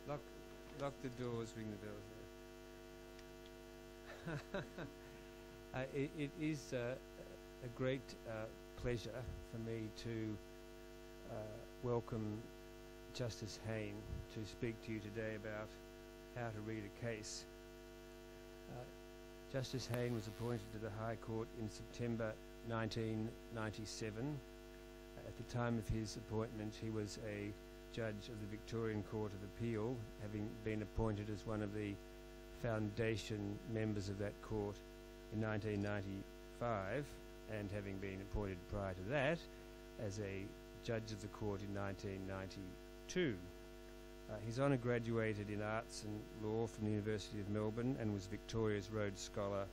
Lock, lock the doors, ring the bells. It is a great pleasure for me to welcome Justice Hayne to speak to you today about how to read a case. Justice Hayne was appointed to the High Court in September 1997. At the time of his appointment, he was a judge of the Victorian Court of Appeal, having been appointed as one of the foundation members of that court in 1995, and having been appointed prior to that as a judge of the court in 1992. His Honour graduated in Arts and Law from the University of Melbourne and was Victoria's Rhodes Scholar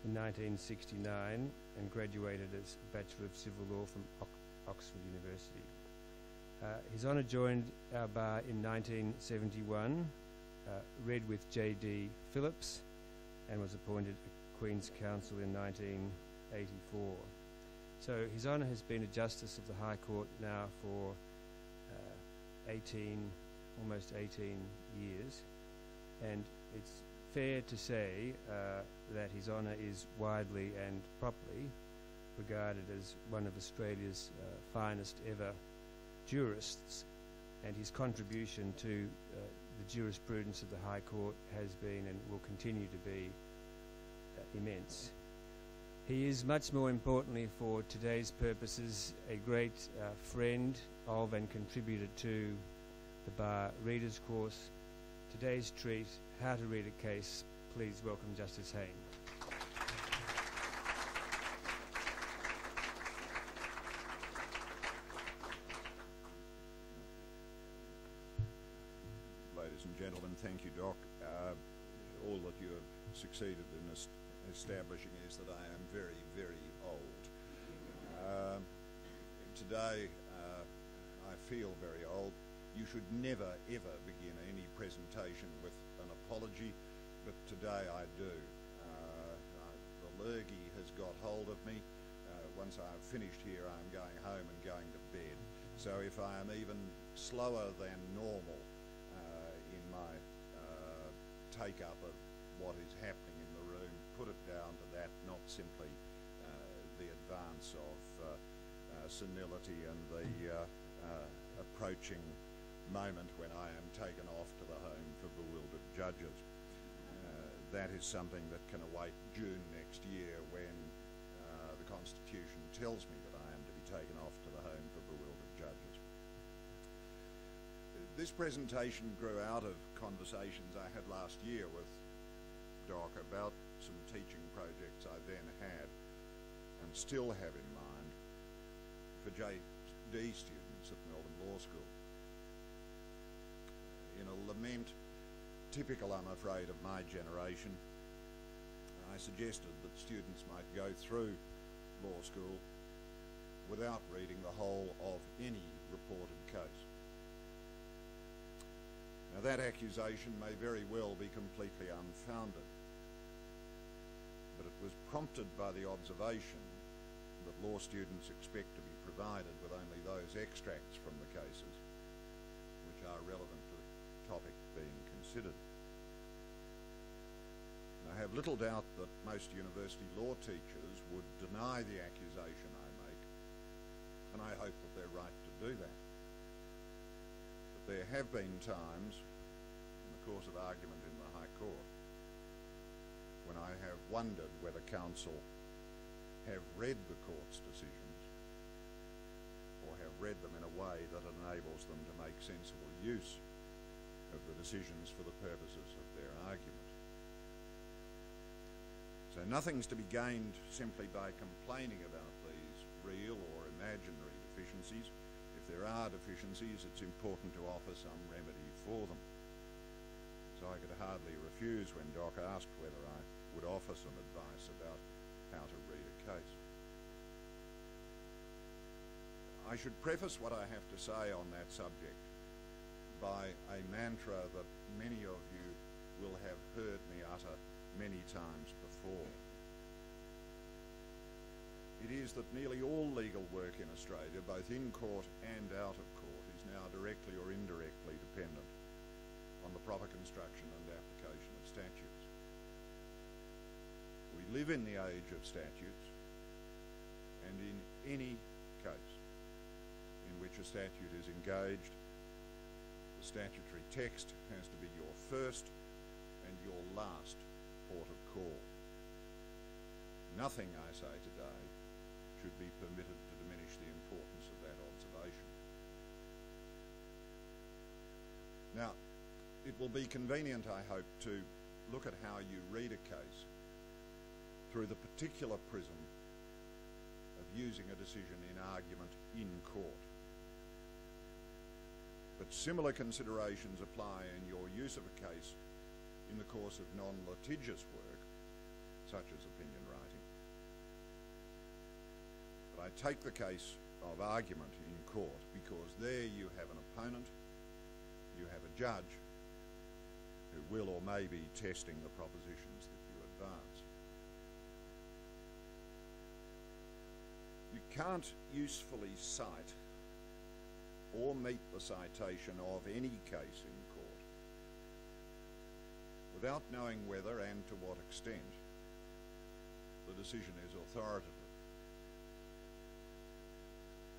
in 1969 and graduated as Bachelor of Civil Law from Oxford University. His Honour joined our bar in 1971, read with J.D. Phillips, and was appointed Queen's Counsel in 1984. So His Honour has been a Justice of the High Court now for almost 18 years, and it's fair to say that His Honour is widely and properly regarded as one of Australia's finest ever jurists, and his contribution to the jurisprudence of the High Court has been and will continue to be immense. He is, much more importantly for today's purposes, a great friend of and contributor to the Bar Readers Course. Today's treat, How to Read a Case. Please welcome Justice Hayne. Ladies and gentlemen, thank you, Doc. All that you have succeeded in establishing is that I am very, very old. Today, I feel very old. You should never, ever begin any presentation with an apology, but today I do. The lurgy has got hold of me. Once I've finished here, I'm going home and going to bed. So if I am even slower than normal in my take-up of what is happening in the room, put it down to that, not simply the advance of senility and the approaching moment when I am taken off to the home for bewildered judges. That is something that can await June next year, when the Constitution tells me that I am to be taken off to the home for bewildered judges. This presentation grew out of conversations I had last year with Doc about some teaching projects I then had and still have in mind for J.D. students at Melbourne Law School. In a lament typical, I'm afraid, of my generation, I suggested that students might go through law school without reading the whole of any reported case. Now, that accusation may very well be completely unfounded, but it was prompted by the observation that law students expect to be provided with only those extracts from the cases which are relevant to the topic being considered. I have little doubt that most university law teachers would deny the accusation I make, and I hope that they're right to do that. But there have been times in the course of argument in the High Court when I have wondered whether counsel have read the court's decisions or have read them in a way that enables them to make sensible use of the decisions for the purposes of their argument. So nothing's to be gained simply by complaining about these real or imaginary deficiencies. If there are deficiencies, it's important to offer some remedy for them. So I could hardly refuse when Doc asked whether I would offer some advice about how to read a case. I should preface what I have to say on that subject by a mantra that many of you will have heard me utter many times before. It is that nearly all legal work in Australia, both in court and out of court, is now directly or indirectly dependent on live in the age of statutes, and in any case in which a statute is engaged, the statutory text has to be your first and your last port of call. Nothing I say today should be permitted to diminish the importance of that observation. Now, it will be convenient, I hope, to look at how you read a case through the particular prism of using a decision in argument in court. But similar considerations apply in your use of a case in the course of non-litigious work, such as opinion writing. But I take the case of argument in court because there you have an opponent, you have a judge who will or may be testing the propositions that you advance. You can't usefully cite or meet the citation of any case in court without knowing whether and to what extent the decision is authoritative.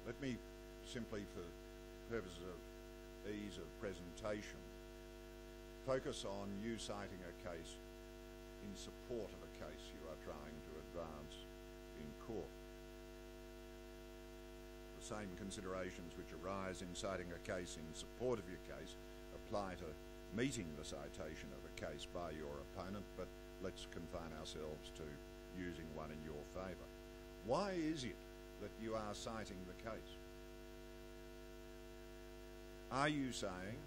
Let me simply, for purposes of ease of presentation, focus on you citing a case in support of a case you are trying to advance in court. The same considerations which arise in citing a case in support of your case apply to meeting the citation of a case by your opponent, but let's confine ourselves to using one in your favour. Why is it that you are citing the case? Are you saying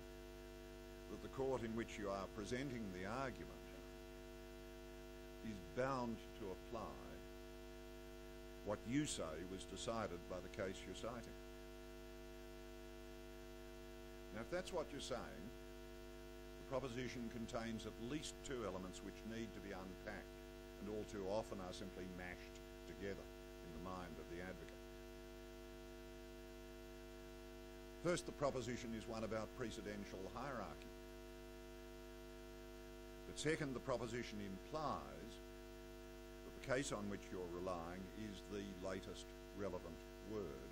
that the court in which you are presenting the argument is bound to apply what you say was decided by the case you're citing? Now, if that's what you're saying, the proposition contains at least two elements which need to be unpacked and all too often are simply mashed together in the mind of the advocate. First, the proposition is one about precedential hierarchy. But second, the proposition implies that the case on which you're relying is the latest relevant word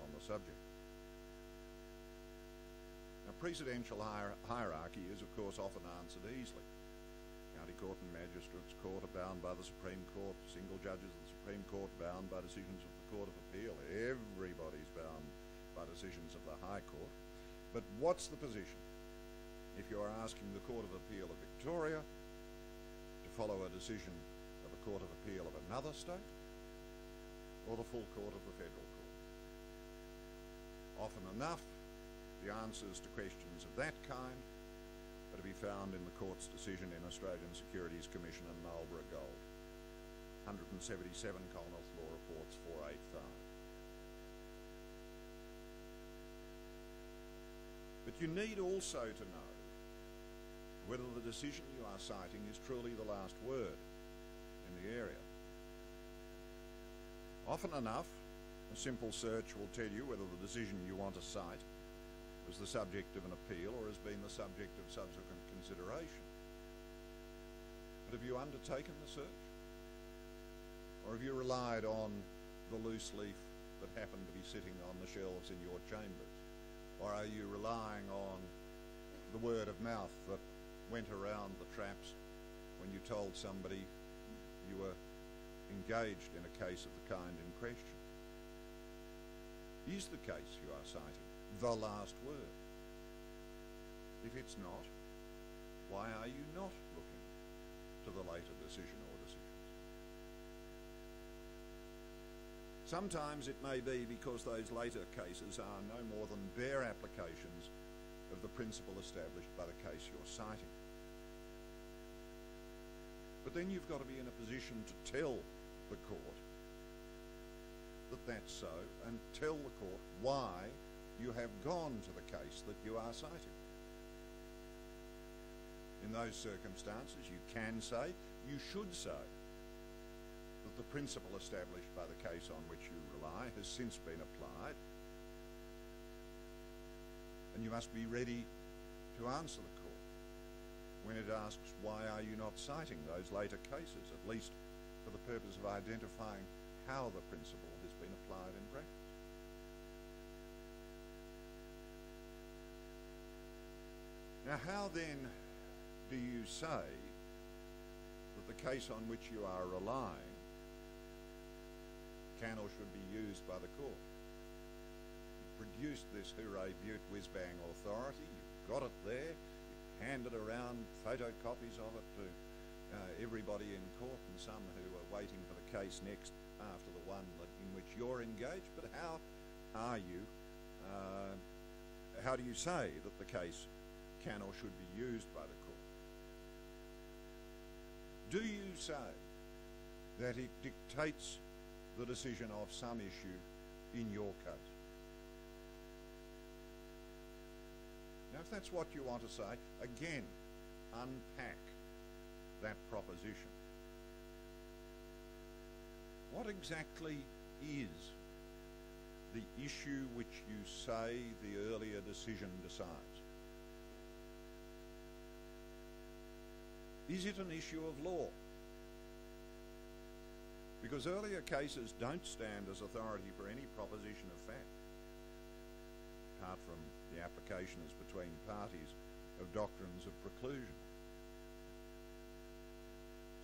on the subject. Now, precedential hierarchy is, of course, often answered easily. County Court and Magistrates' Court are bound by the Supreme Court. Single judges of the Supreme Court bound by decisions of the Court of Appeal. Everybody's bound by decisions of the High Court. But what's the position if you're asking the Court of Appeal of Victoria to follow a decision of a Court of Appeal of another state or the full court of the Federal Court? Often enough, the answers to questions of that kind are to be found in the Court's decision in Australian Securities Commission and Marlborough Gold. 177 Commonwealth Law Reports 485. But you need also to know whether the decision you are citing is truly the last word in the area. Often enough, a simple search will tell you whether the decision you want to cite was the subject of an appeal or has been the subject of subsequent consideration. But have you undertaken the search? Or have you relied on the loose leaf that happened to be sitting on the shelves in your chambers? Or are you relying on the word of mouth that went around the traps when you told somebody you were engaged in a case of the kind in question? Is the case you are citing the last word? If it's not, why are you not looking to the later decision or decisions? Sometimes it may be because those later cases are no more than bare applications of the principle established by the case you're citing. But then you've got to be in a position to tell the court that that's so, and tell the court why you have gone to the case that you are citing. In those circumstances, you can say, you should say, that the principle established by the case on which you rely has since been applied, and you must be ready to answer the court when it asks, why are you not citing those later cases, at least for the purpose of identifying how the principle has been applied in practice. Now, how then do you say that the case on which you are relying can or should be used by the court? You produced this hooray beaut whiz-bang authority, you've got it there, you've handed around photocopies of it to everybody in court and some who are waiting for the case next after the one in which you're engaged, but how do you say that the case can or should be used by the court? Do you say that it dictates the decision of some issue in your case? Now, if that's what you want to say, again, unpack that proposition. What exactly is the issue which you say the earlier decision decides? Is it an issue of law? Because earlier cases don't stand as authority for any proposition of fact, apart from the applications between parties of doctrines of preclusion.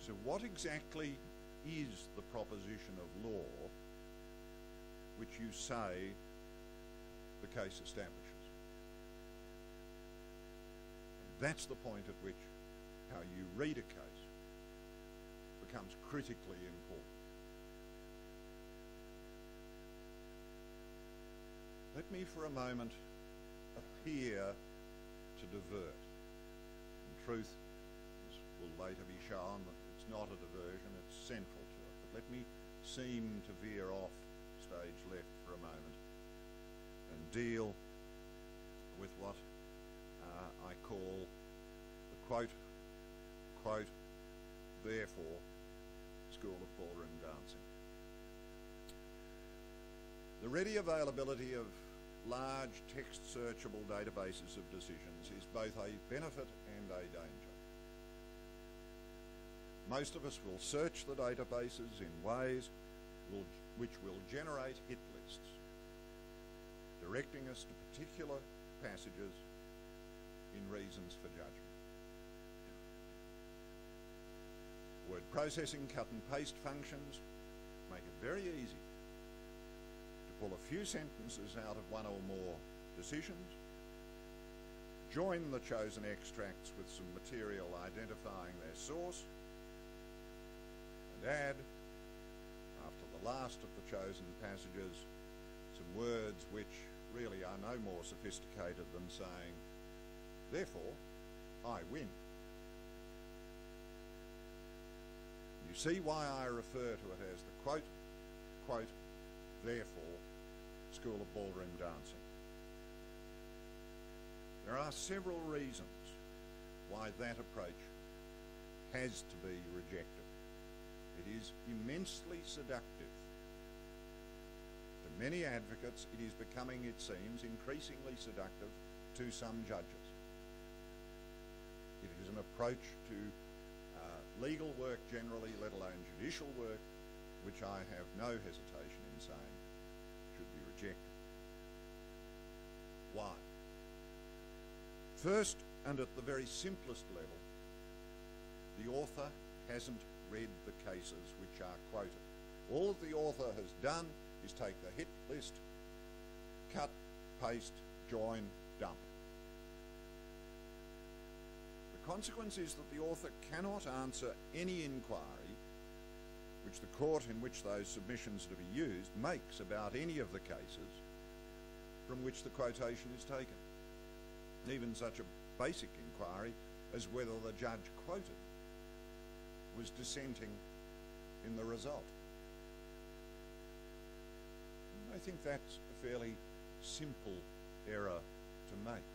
So what exactly is the proposition of law which you say the case establishes? And that's the point at which how you read a case becomes critically important. Let me for a moment appear to divert. In truth, as will later be shown, that it's not a diversion, it's central to it. But let me seem to veer off stage left for a moment and deal with what I call the quote, therefore, School of Ballroom Dancing. The ready availability of large text searchable databases of decisions is both a benefit and a danger. Most of us will search the databases in ways which will generate hit lists, directing us to particular passages in reasons for judgment. Word processing cut and paste functions make it very easy to pull a few sentences out of one or more decisions, join the chosen extracts with some material identifying their source, and add, after the last of the chosen passages, some words which really are no more sophisticated than saying, therefore, I win. You see why I refer to it as the quote, therefore, School of Ballroom Dancing. There are several reasons why that approach has to be rejected. It is immensely seductive. To many advocates, it is becoming, it seems, increasingly seductive to some judges. It is an approach to legal work generally, let alone judicial work, which I have no hesitation in saying should be rejected. Why? First, and at the very simplest level, the author hasn't read the cases which are quoted. All that the author has done is take the hit list, cut, paste, join, dump. The consequence is that the author cannot answer any inquiry which the court in which those submissions are to be used makes about any of the cases from which the quotation is taken. Even such a basic inquiry as whether the judge quoted was dissenting in the result. I think that's a fairly simple error to make.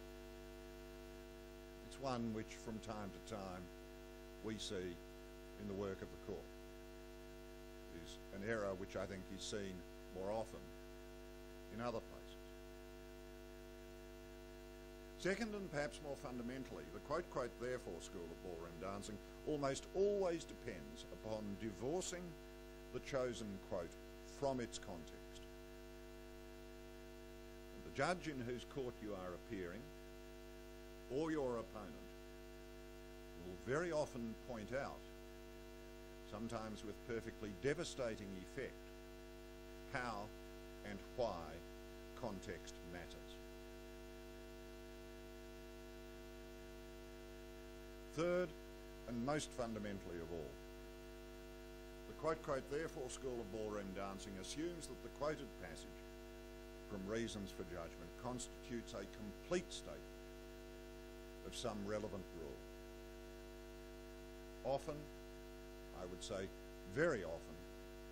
It's one which from time to time we see in the work of the court. It is an error which I think is seen more often in other places. Second, and perhaps more fundamentally, the quote, therefore school of ballroom dancing almost always depends upon divorcing the chosen quote from its context. And the judge in whose court you are appearing, or your opponent, will very often point out, sometimes with perfectly devastating effect, how and why context matters. Third, and most fundamentally of all, the quote, therefore school of ballroom dancing assumes that the quoted passage from Reasons for Judgment constitutes a complete statement of some relevant rule. Often, I would say very often,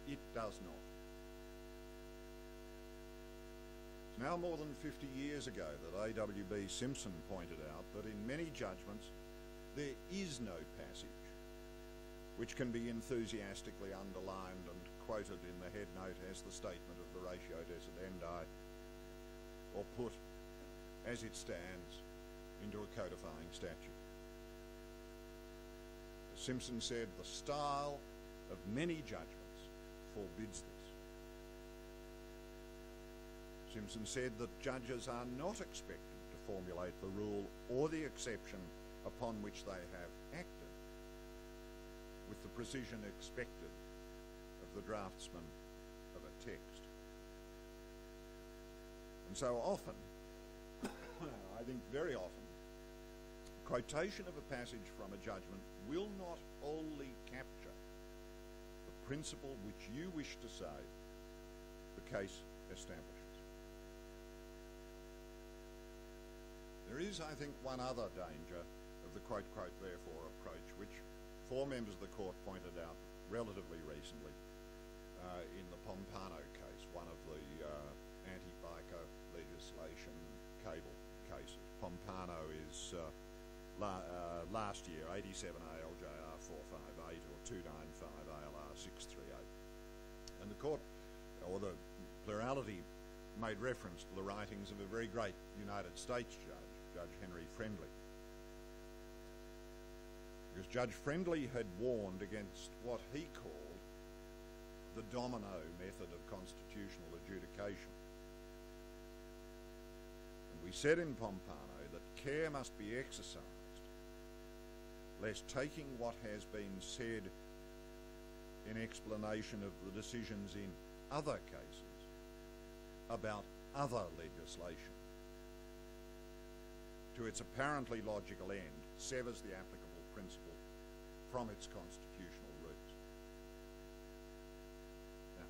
it does not. It's now more than 50 years ago that A.W.B. Simpson pointed out that in many judgments there is no passage which can be enthusiastically underlined and quoted in the headnote as the statement of the ratio decidendi, or put as it stands into a codifying statute. As Simpson said, the style of many judgments forbids this. Simpson said that judges are not expected to formulate the rule or the exception upon which they have acted with the precision expected of the draftsman of a text. And so often, I think very often, quotation of a passage from a judgment will not wholly capture the principle which you wish to say the case establishes. There is, I think, one other danger of the quote, therefore approach, which 4 members of the court pointed out relatively recently in the Pompano case, one of the anti-biker legislation cable cases. Pompano is last year 87 ALJR 458 or 295 ALR 638. And the court, or the plurality, made reference to the writings of a very great United States judge, Judge Henry Friendly. Because Judge Friendly had warned against what he called the domino method of constitutional adjudication. And we said in Pompano that care must be exercised lest taking what has been said in explanation of the decisions in other cases about other legislation to its apparently logical end severs the applicable principle from its constitutional roots. Now,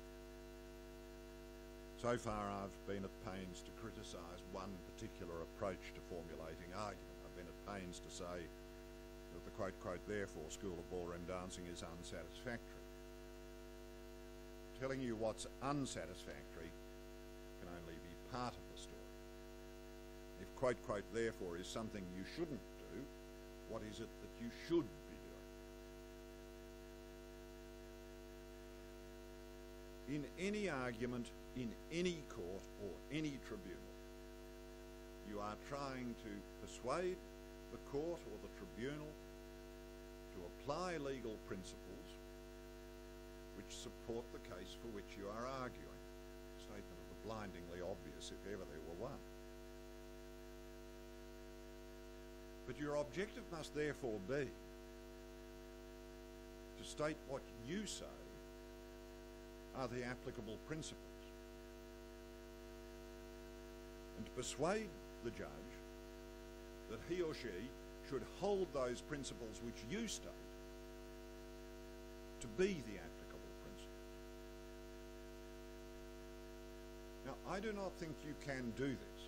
so far I've been at pains to criticise one particular approach to formulating argument. I've been at pains to say that the quote, therefore school of ballroom dancing is unsatisfactory. Telling you what's unsatisfactory can only be part of the story. If quote, therefore is something you shouldn't do, what is it that you should be doing? In any argument, in any court or any tribunal, you are trying to persuade the court or the tribunal to apply legal principles which support the case for which you are arguing. A statement of the blindingly obvious, if ever there were one. But your objective must therefore be to state what you say are the applicable principles, and to persuade the judge that he or she should hold those principles which you state to be the applicable principles. Now, I do not think you can do this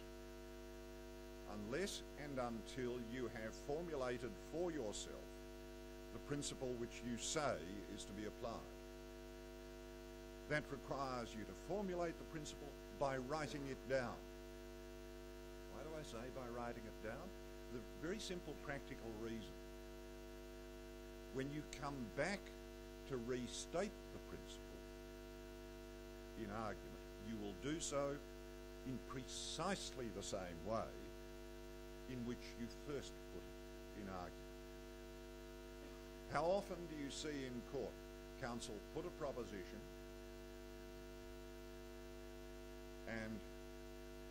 unless and until you have formulated for yourself the principle which you say is to be applied. That requires you to formulate the principle by writing it down. Why do I say by writing it down? For the very simple practical reason. When you come back to restate the principle in argument, you will do so in precisely the same way in which you first put it in argument. How often do you see in court counsel put a proposition, and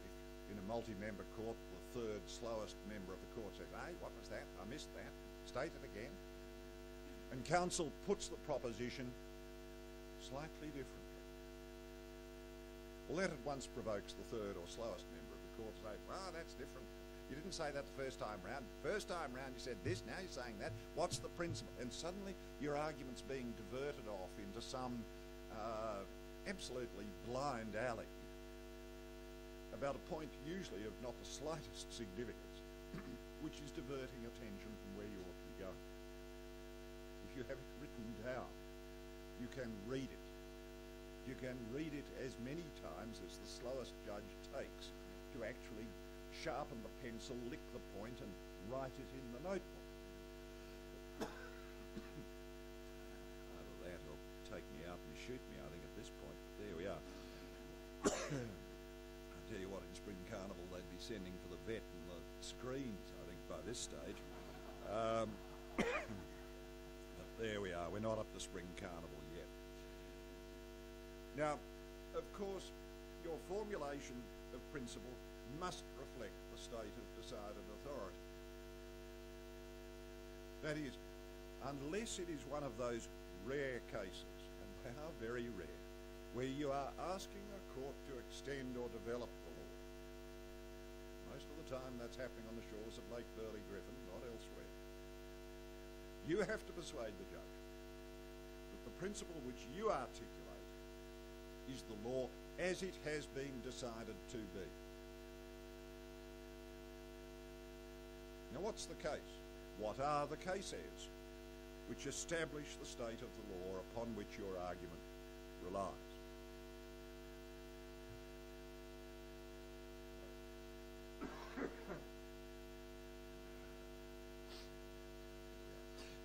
if in a multi-member court the third slowest member of the court says, "Hey, what was that? I missed that. State it again." And counsel puts the proposition slightly differently. Well, that at once provokes the third or slowest member of the court to say, "Well, that's different. You didn't say that the first time round. First time round you said this, now you're saying that. What's the principle?" And suddenly your argument's being diverted off into some absolutely blind alley about a point usually of not the slightest significance, which is diverting attention from where you ought to be going. If you have it written down, you can read it. You can read it as many times as the slowest judge takes to actually sharpen the pencil, lick the point, and write it in the notebook. Either that or take me out and shoot me, I think, at this point. But there we are. I tell you what, in Spring Carnival they'd be sending for the vet and the screens, I think, by this stage. But there we are. We're not up to Spring Carnival yet. Now, of course, your formulation of principle must reflect the state of decided authority. That is, unless it is one of those rare cases, and they are very rare, where you are asking a court to extend or develop the law. Most of the time that's happening on the shores of Lake Burley Griffin, not elsewhere. You have to persuade the judge that the principle which you articulate is the law as it has been decided to be. Now, what's the case? What are the cases which establish the state of the law upon which your argument relies?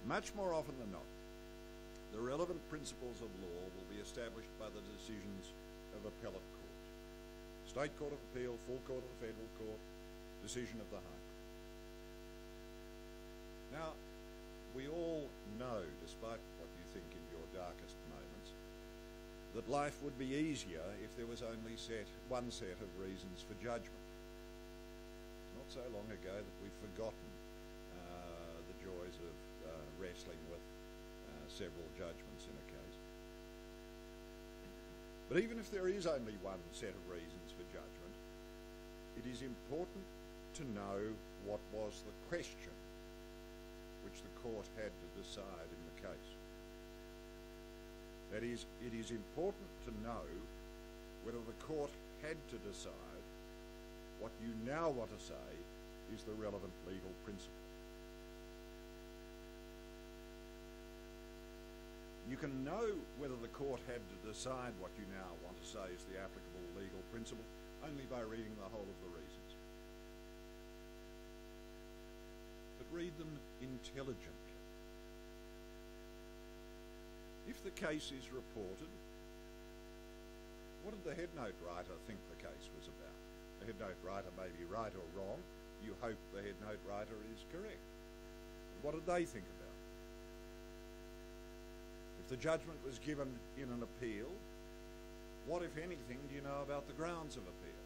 Much more often than not, the relevant principles of law will be established by the decisions of appellate courts. State Court of Appeal, full court of the Federal Court, decision of the High Court. Now, we all know, despite what you think in your darkest moments, that life would be easier if there was only one set of reasons for judgment. It's not so long ago that we've forgotten the joys of wrestling with several judgments in a case. But even if there is only one set of reasons for judgment, it is important to know what was the question which the court had to decide in the case. That is, it is important to know whether the court had to decide what you now want to say is the relevant legal principle. You can know whether the court had to decide what you now want to say is the applicable legal principle only by reading the whole of the reasons. But read them intelligently. If the case is reported, what did the head note writer think the case was about? The head note writer may be right or wrong. You hope the head note writer is correct. What did they think about it? If the judgment was given in an appeal, what, if anything, do you know about the grounds of appeal?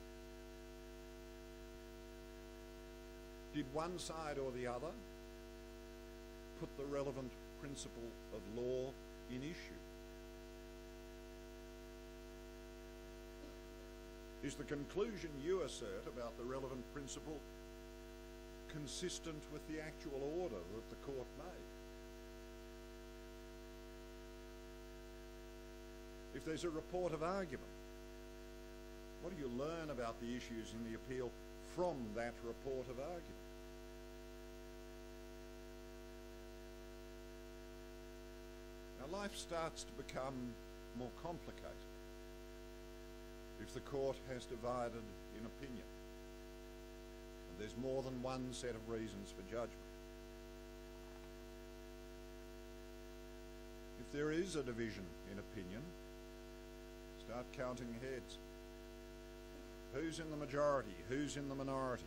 Did one side or the other put the relevant principle of law in issue? Is the conclusion you assert about the relevant principle consistent with the actual order that the court made? If there's a report of argument, what do you learn about the issues in the appeal from that report of argument? Now, life starts to become more complicated if the court has divided in opinion, and there's more than one set of reasons for judgment. If there is a division in opinion, start counting heads. Who's in the majority? Who's in the minority?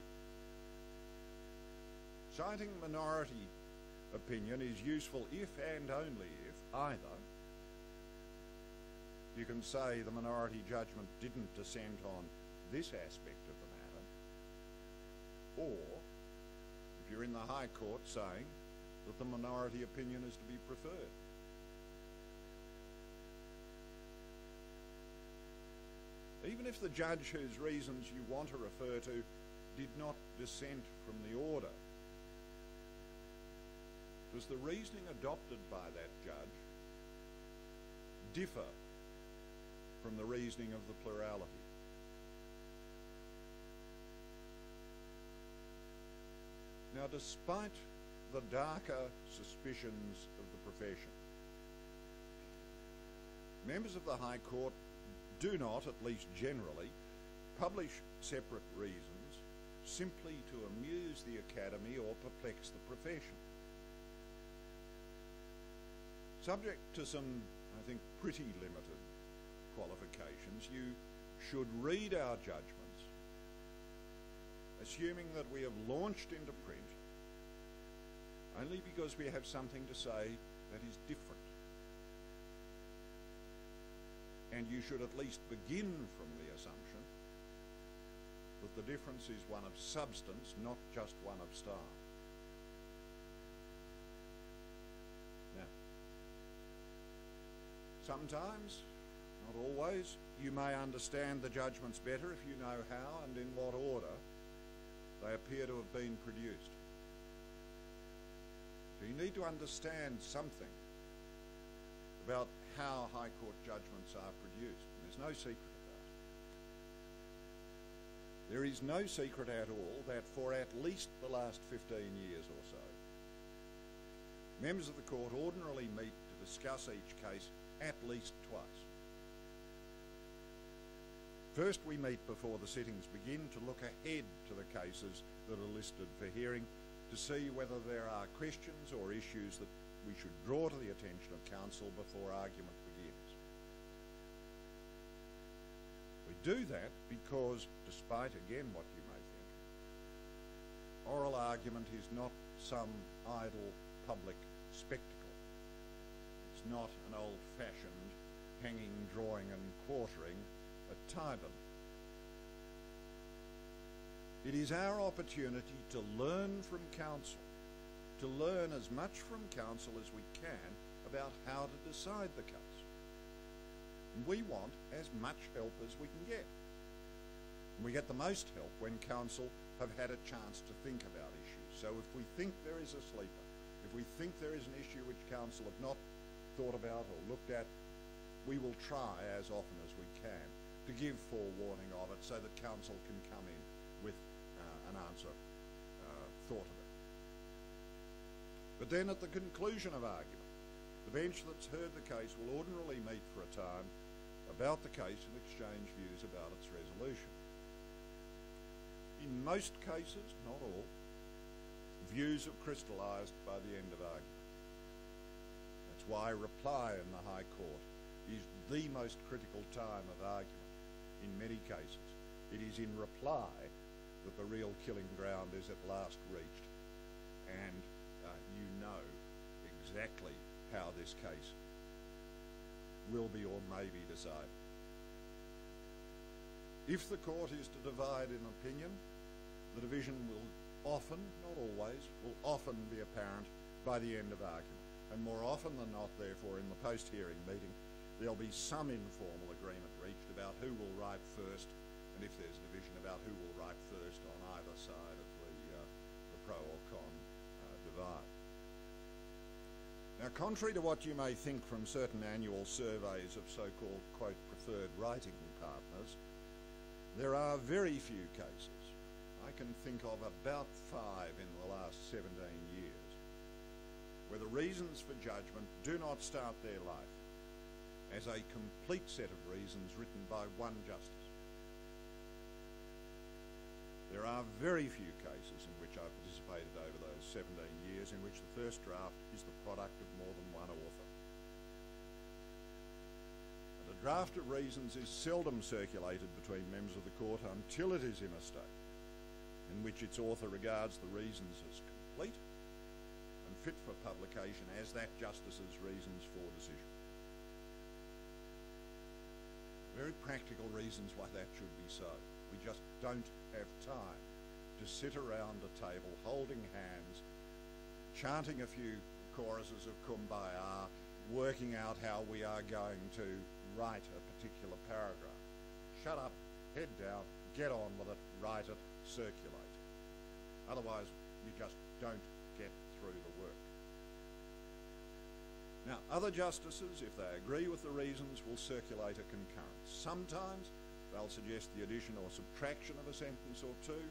Citing minority opinion is useful if and only if either you can say the minority judgment didn't dissent on this aspect of the matter, or if you're in the High Court saying that the minority opinion is to be preferred. Even if the judge whose reasons you want to refer to did not dissent from the order, does the reasoning adopted by that judge differ from the reasoning of the plurality? Now, despite the darker suspicions of the profession, members of the High Court do not, at least generally, publish separate reasons simply to amuse the Academy or perplex the profession. Subject to some, I think, pretty limited qualifications, you should read our judgments, assuming that we have launched into print only because we have something to say that is different. And you should at least begin from the assumption that the difference is one of substance, not just one of style. Now, sometimes, not always, you may understand the judgments better if you know how and in what order they appear to have been produced. So you need to understand something about how High Court judgments are produced. And there's no secret of that. There is no secret at all that for at least the last 15 years or so, members of the court ordinarily meet to discuss each case at least twice. First, we meet before the sittings begin to look ahead to the cases that are listed for hearing, to see whether there are questions or issues that we should draw to the attention of counsel before argument begins. We do that because, despite again what you may think, oral argument is not some idle public spectacle. It's not an old-fashioned hanging, drawing and quartering at Tyburn. It is our opportunity to learn from counsel, to learn as much from counsel as we can about how to decide the case. And we want as much help as we can get. And we get the most help when counsel have had a chance to think about issues. So if we think there is a sleeper, if we think there is an issue which counsel have not thought about or looked at, we will try as often as we can to give forewarning of it so that counsel can come in with an answer thought of it. But then at the conclusion of argument, the bench that's heard the case will ordinarily meet for a time about the case and exchange views about its resolution. In most cases, not all, views have crystallised by the end of argument. That's why reply in the High Court is the most critical time of argument. In many cases, it is in reply that the real killing ground is at last reached, and you know exactly how this case will be or may be decided. If the court is to divide in opinion, the division will often, not always, will often be apparent by the end of argument. And more often than not, therefore, in the post-hearing meeting, there'll be some informal agreement reached about who will write first, and if there's a division, about who will write first on either side of the pro or con divide. Now, contrary to what you may think from certain annual surveys of so-called, quote, preferred writing partners, there are very few cases. I can think of about 5 in the last 17 years where the reasons for judgment do not start their life as a complete set of reasons written by one justice. There are very few cases in which I've participated over those 17 years in which the first draft is the product of more than one author. And a draft of reasons is seldom circulated between members of the court until it is in a state in which its author regards the reasons as complete fit for publication as that justice's reasons for decision. Very practical reasons why that should be so. We just don't have time to sit around a table holding hands, chanting a few choruses of Kumbaya, working out how we are going to write a particular paragraph. Shut up, head down, get on with it, write it, circulate it. Otherwise, you just don't get through the work. Now, other justices, if they agree with the reasons, will circulate a concurrence. Sometimes they'll suggest the addition or subtraction of a sentence or two,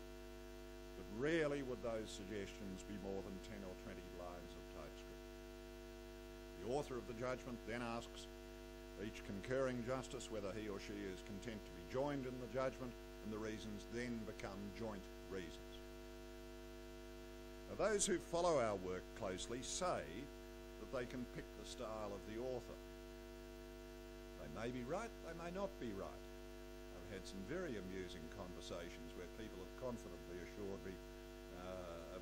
but rarely would those suggestions be more than 10 or 20 lines of typescript. The author of the judgment then asks each concurring justice whether he or she is content to be joined in the judgment, and the reasons then become joint reasons. Now, those who follow our work closely say that they can pick the style of the author. They may be right, they may not be right. I've had some very amusing conversations where people have confidently assured me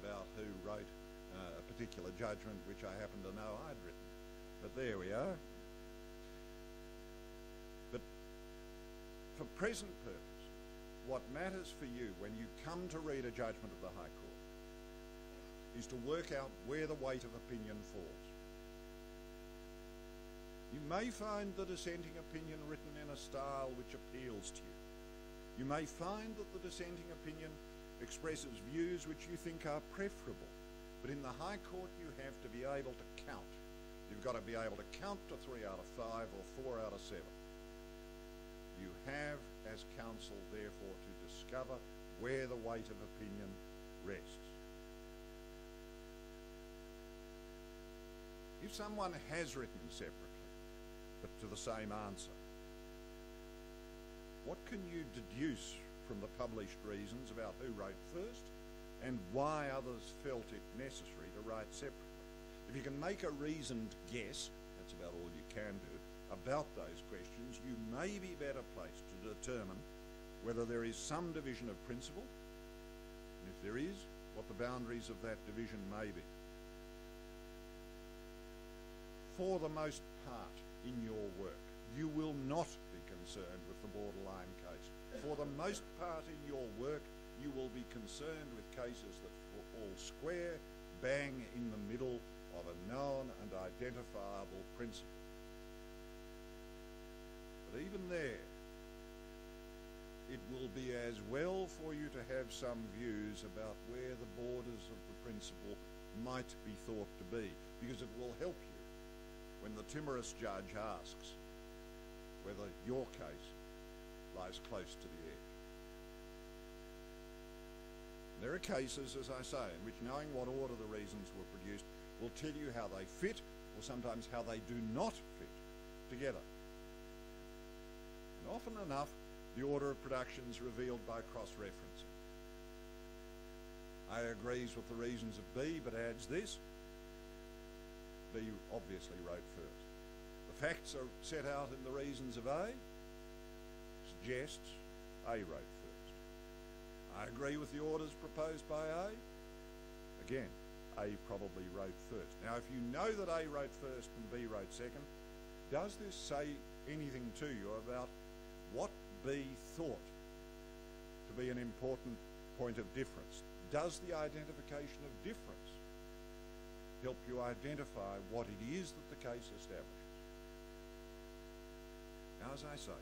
about who wrote a particular judgment which I happen to know I'd written. But there we are. But for present purpose, what matters for you when you come to read a judgment of the High Court is to work out where the weight of opinion falls. You may find the dissenting opinion written in a style which appeals to you. You may find that the dissenting opinion expresses views which you think are preferable. But in the High Court, you have to be able to count. You've got to be able to count to 3 out of 5 or 4 out of 7. You have, as counsel, therefore, to discover where the weight of opinion rests. If someone has written separately, but to the same answer, what can you deduce from the published reasons about who wrote first and why others felt it necessary to write separately? If you can make a reasoned guess, that's about all you can do, about those questions, you may be better placed to determine whether there is some division of principle, and if there is, what the boundaries of that division may be. For the most part in your work, you will not be concerned with the borderline case. For the most part in your work, you will be concerned with cases that fall square, bang in the middle of a known and identifiable principle. But even there, it will be as well for you to have some views about where the borders of the principle might be thought to be, because it will help you when the timorous judge asks whether your case lies close to the edge. There are cases, as I say, in which knowing what order the reasons were produced will tell you how they fit, or sometimes how they do not fit together. And often enough, the order of production is revealed by cross-referencing. A agrees with the reasons of B, but adds this. B obviously wrote first. The facts are set out in the reasons of A, suggests A wrote first. I agree with the orders proposed by A. Again, A probably wrote first. Now, if you know that A wrote first and B wrote second, does this say anything to you about what B thought to be an important point of difference? Does the identification of difference help you identify what it is that the case establishes? Now, as I say,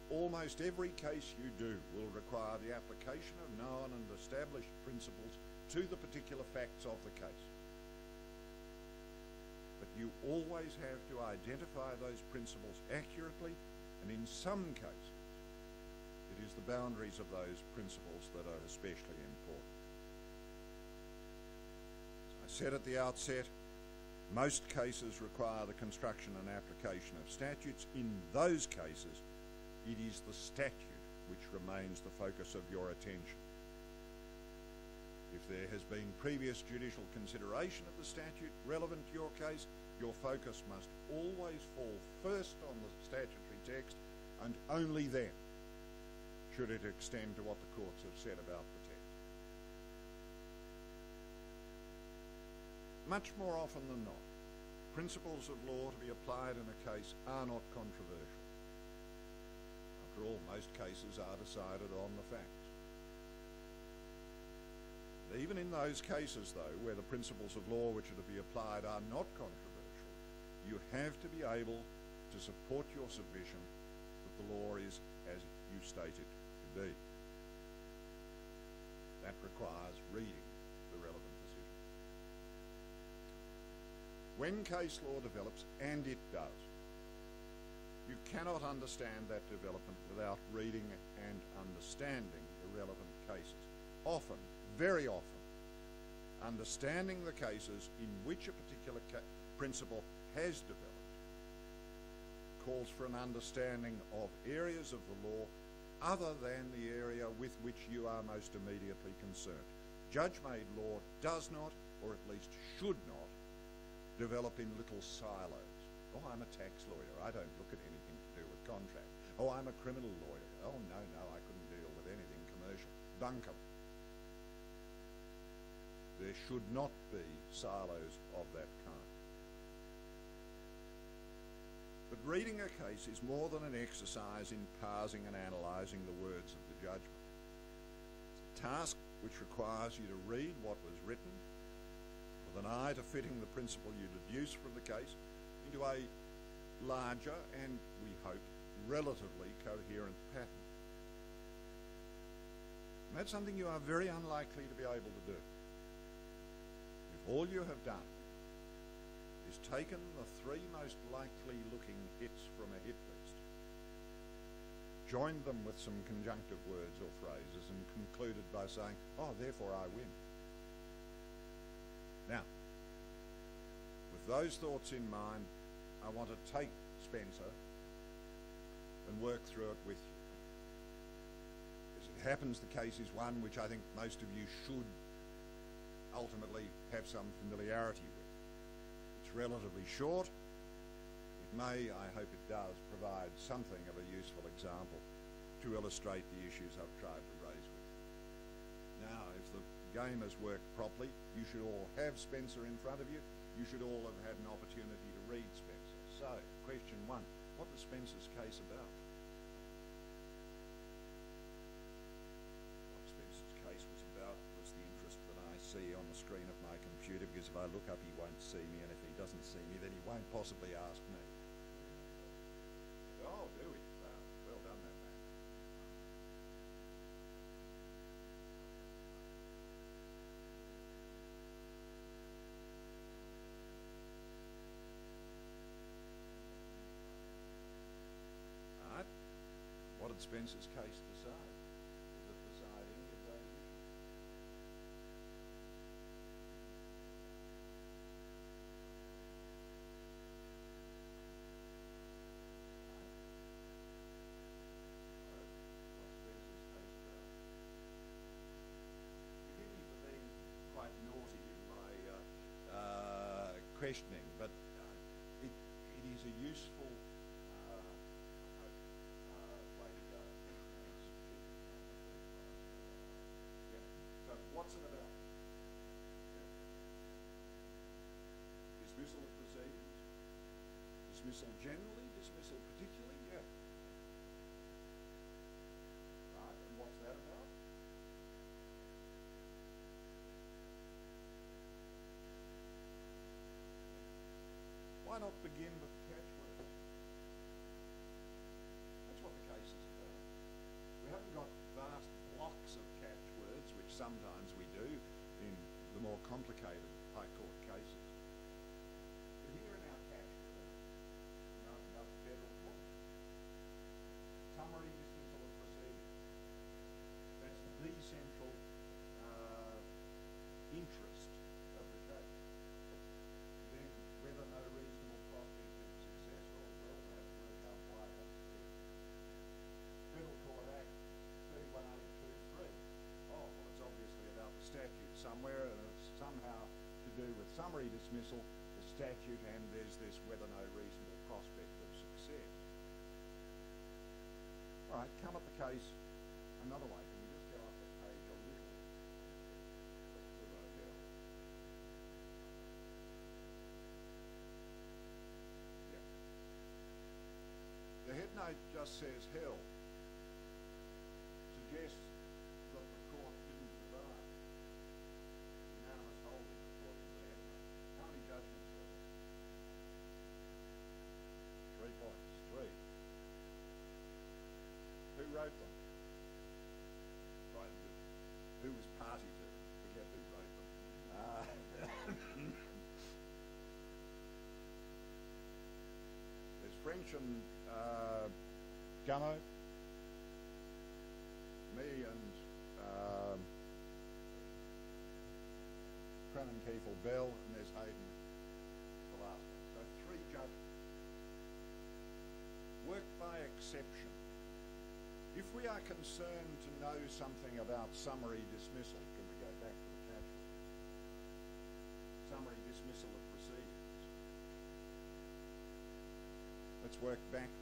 almost every case you do will require the application of known and established principles to the particular facts of the case. But you always have to identify those principles accurately, and in some cases, it is the boundaries of those principles that are especially important. As I said at the outset, most cases require the construction and application of statutes. In those cases, it is the statute which remains the focus of your attention. If there has been previous judicial consideration of the statute relevant to your case, your focus must always fall first on the statutory text, and only then should it extend to what the courts have said about the text. much more often than not, principles of law to be applied in a case are not controversial. After all, most cases are decided on the facts. Even in those cases, though, where the principles of law which are to be applied are not controversial, you have to be able to support your submission that the law is as you state it to be. That requires reading the relevant decision. When case law develops, and it does, you cannot understand that development without reading and understanding the relevant cases. Often, very often, understanding the cases in which a particular principle has developed calls for an understanding of areas of the law other than the area with which you are most immediately concerned. Judge-made law does not, or at least should not, develop in little silos. Oh, I'm a tax lawyer. I don't look at anything to do with contract. Oh, I'm a criminal lawyer. Oh, no, I couldn't deal with anything commercial. Bunkum. There should not be silos of that kind. But reading a case is more than an exercise in parsing and analysing the words of the judgment. It's a task which requires you to read what was written with an eye to fitting the principle you deduce from the case into a larger and, we hope, relatively coherent pattern. And that's something you are very unlikely to be able to do if all you have done is taken the three most likely looking hits from a hit list, joined them with some conjunctive words or phrases, and concluded by saying, oh, therefore I win. Now, with those thoughts in mind, I want to take Spencer and work through it with you. As it happens, the case is one which I think most of you should ultimately have some familiarity with. It's relatively short. It may, I hope it does, provide something of a useful example to illustrate the issues I've tried to raise with you. Now, if the game has worked properly, you should all have Spencer in front of you. You should all have had an opportunity to read Spencer. So, question one, what was Spencer's case about? What Spencer's case was about was the interest that I see on the screen of my computer, because if I look up he won't see me, and if he doesn't see me then he won't possibly ask me. Oh, do we? Well done, that man. Alright, what did Spencer's case decide? Did it decide any of those issues? Quite naughty in my questioning, but it is a useful way to go. Yeah. So what's it about? Dismissal of proceedings? Dismissal generally? Dismissal particularly? Yeah. Right, and what's that about? Why not begin with the catchwords? That's what the case is about. We haven't got vast blocks of catchwords, which sometimes we do in the more complicated High Court cases. But here in our catchwords, another federal court, summary dismissal of proceedings. That's the central interest of the case. Then whether no reasonable prospect of success, well, we'll have to work out why that's true. Federal Court Act 31823. Oh, well, it's obviously about the statute somewhere, and it's somehow to do with summary dismissal, the statute, and there's this whether no reasonable prospect of success. All right, come at the case another way. Can we just go up the page a little? Let's do it here. why it just says hell suggests that the court didn't provide unanimous holding of court in the head. How many judgments are there? 3 points. 3. Who wrote them? Right. Who was party to them? Forget who wrote them. There's French and Gummo, me and Cranham Keefel Bell, and there's Hayden, the last one. So 3 judgments. Work by exception. If we are concerned to know something about summary dismissal, can we go back to the caption? Summary dismissal of proceedings. Let's work backwards.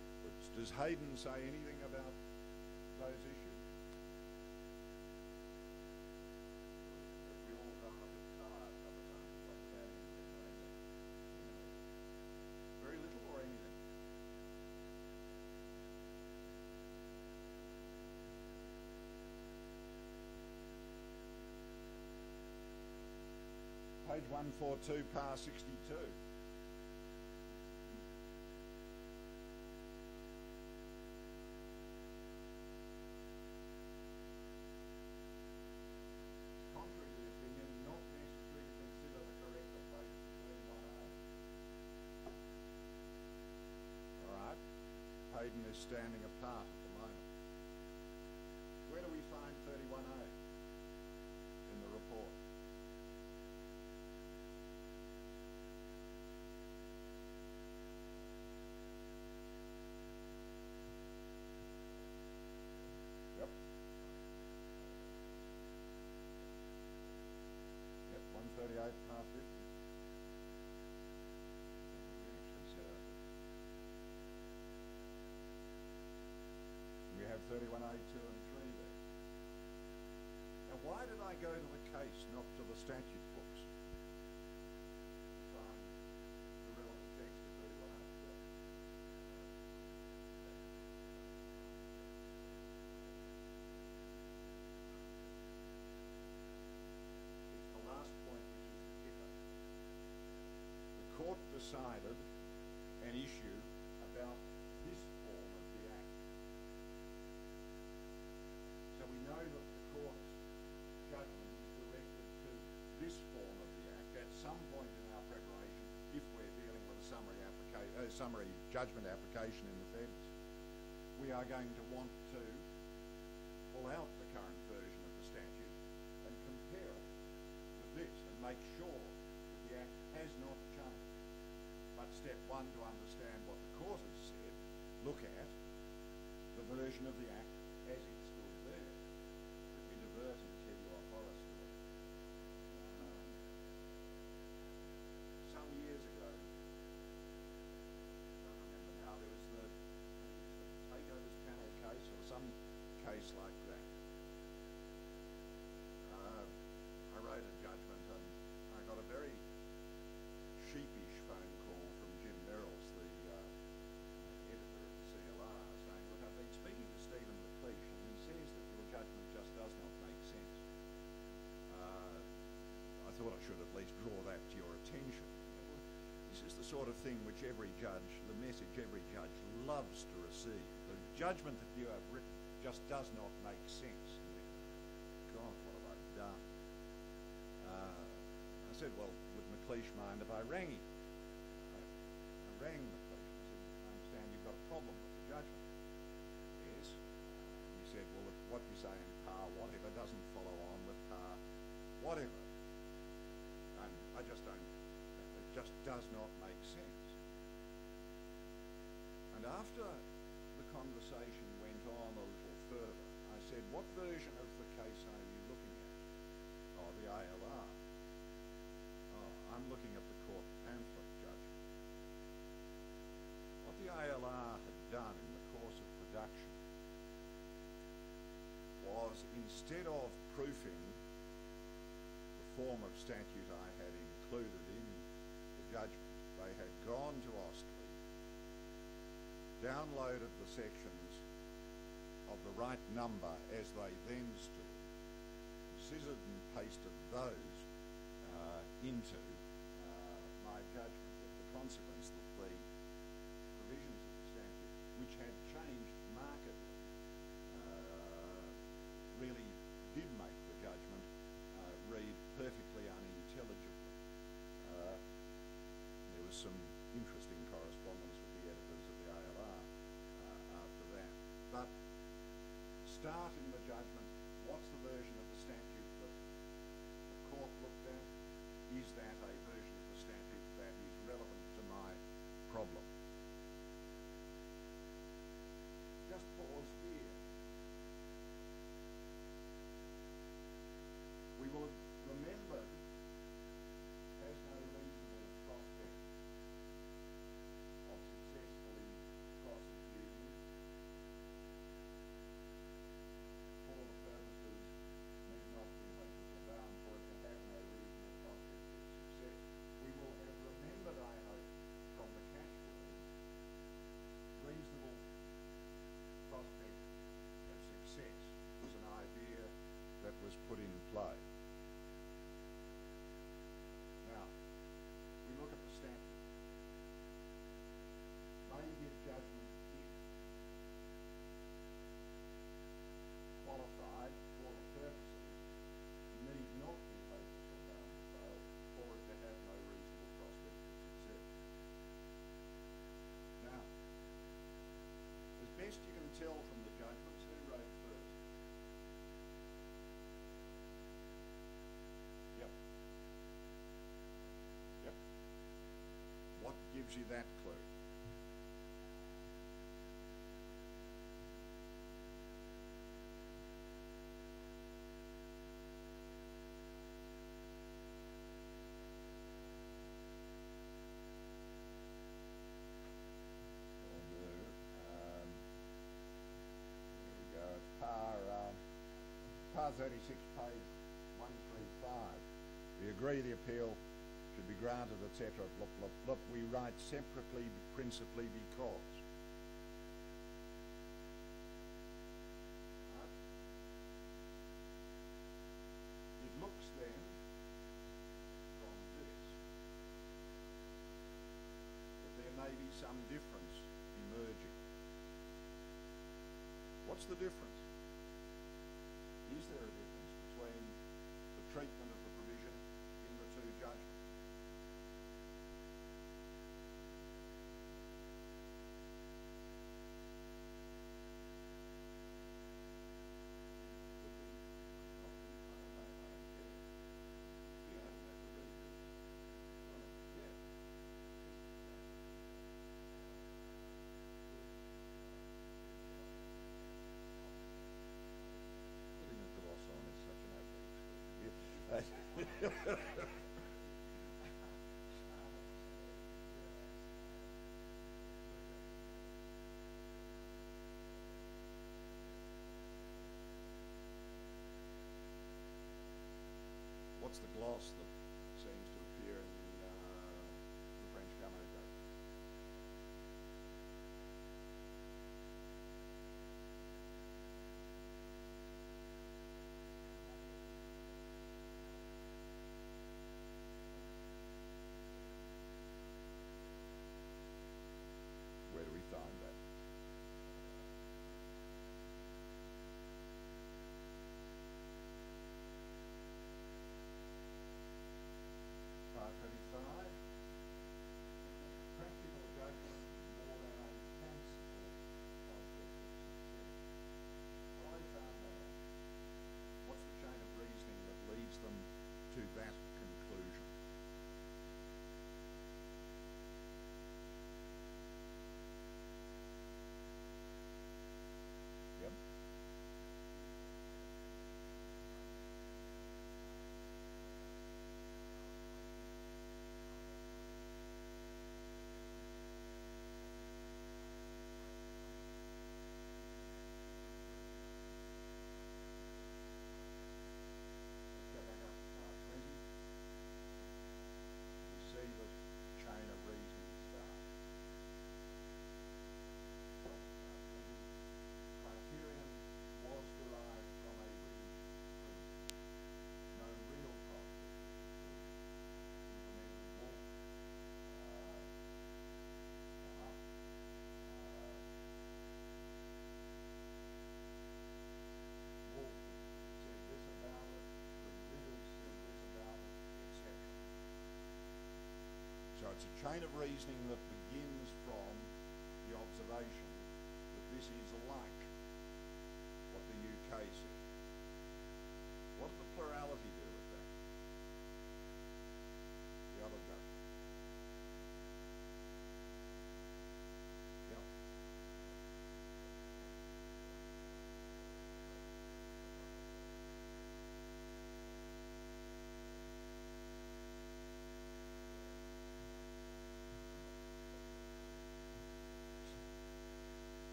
Does Hayden say anything about those issues? We all got a bit tired by the time we got that in. Very little or anything? Page 142, par 62. Contrary to the opinion, not necessary to consider the correct approach to 31A. All right. Hayden is standing apart at the moment. Where do we find 31A in the report? Yep. Yep, 138 par 50. We have 31A, 2 and 3 there. Now why did I go to the case, not to the statute books? To find the relevant text of 31A. It's the last point which is the kicker. The court decided an issue about this form of the Act. So we know that the court's judgment is directed to this form of the Act at some point in our preparation if we're dealing with a summary judgment application in the feds. We are going to want to pull out the current version of the statute and compare it with this and make sure that the Act has not changed. But step 1 to understand what the court has said, look at the version of the Act as it stood there. Let me divert and tell you a horror story. Some years ago, I don't remember now, there was the Takeovers Panel case or some case like that. I wrote a judgment and I got a very sheepish phone call from Jim Merrills, the editor of the CLR, saying, look, I've been speaking to Stephen McLeish and he says that your judgment just does not make sense. I thought I should at least draw that to your attention. This is the sort of thing which every judge, the message every judge loves to receive. The judgment that you have written just does not make sense. God, what have I done? I said, well, would McLeish mind if I rang him? I rang McLeish and said, I understand you've got a problem with the judgment. Yes. And he said, well, what you say in par whatever doesn't follow on with par whatever. And I just don't, it just does not make sense. And after the conversation went on a little further, I said, what version of the case are you looking at? Oh, the ALR. Oh, I'm looking at the court pamphlet, Judge. What the ALR had done in the course of production was, instead of proofing the form of statute I had included in the judgment, they had gone to Austerley downloaded the sections of the right number as they then stood, scissored and pasted those into my judgment, with the consequence that the provisions of the statute, which had changed markedly, really did make the judgment read perfectly unintelligibly. There was some interesting correspondence with the editors of the ALR after that. But start in the judgment, what's the version of the statute that the court looked at? Is that a version of the statute that is relevant to my problem? Just pause here. We will have remembered has no reasonable prospect of successfully prosecuting for the purposes need not be hopeless or bound for it to have no reasonable prospect of success. We will have remembered, I hope, from the cash rule, reasonable prospect of success was an idea that was put in play. Now, we look at the statute. May give judgment if qualified for the purposes need not be hopeless or bound to fail, for it to have no reasonable prospect of success. Now, as best you can tell from the judgments, who wrote first? Yep. Yep. What gives you that clue? Par 36, page 135. We agree the appeal should be granted, etc. Blah, blah, blah. We write separately, principally because. Right? It looks then from this that there may be some difference emerging. What's the difference? Is there a difference between the treatment of the provision in the two judgments? Putting a gloss on is such an ugly expression. it's a chain of reasoning that begins from the observation that this is like what the UK said. What did the plurality do with that? The other judgment. Yeah.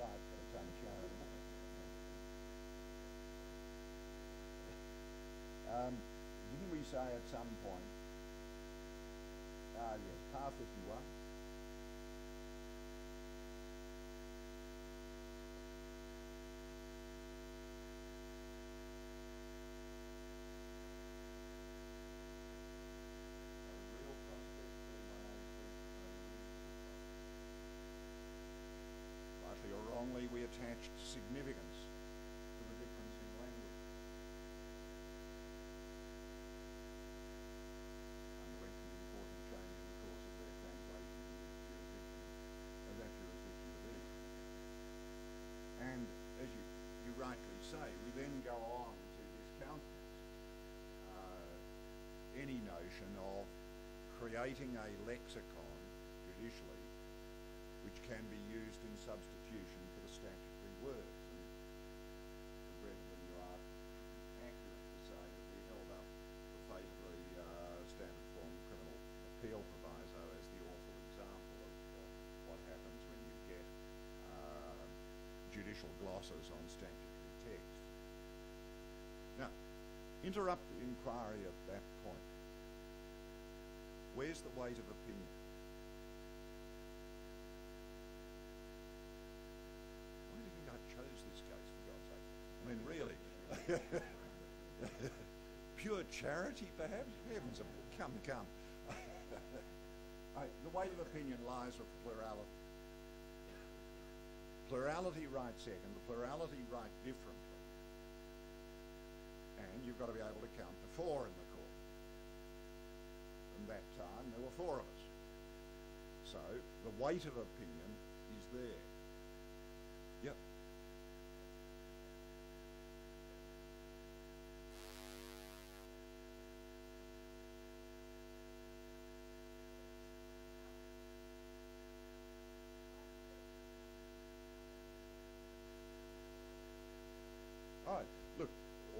Right, but it's uncharitable. Didn't we say at some point, yes, par 51, rightly or wrongly, we attached significance to the difference in language. Underwent an important change in the course of their translation to the jurisdiction, of that jurisdiction of these. And as you rightly say, we then go on to discountenance any notion of creating a lexicon judicially which can be used in substitution for the statutory words. And regrettably, you are accurate to say that we held up the fate of the standard form criminal appeal proviso as the awful example of what happens when you get judicial glosses on statutory text. Now, interrupt the inquiry at that point. Where's the weight of opinion? Why do you think I chose this case, for God's sake? I mean, really. Pure charity, perhaps? Heavens, come. The weight of opinion lies with plurality. Plurality right second, the plurality right differently. And you've got to be able to count to 4 in the court. And that time there were 4 of us. So the weight of opinion is there. Yep. Right. Look,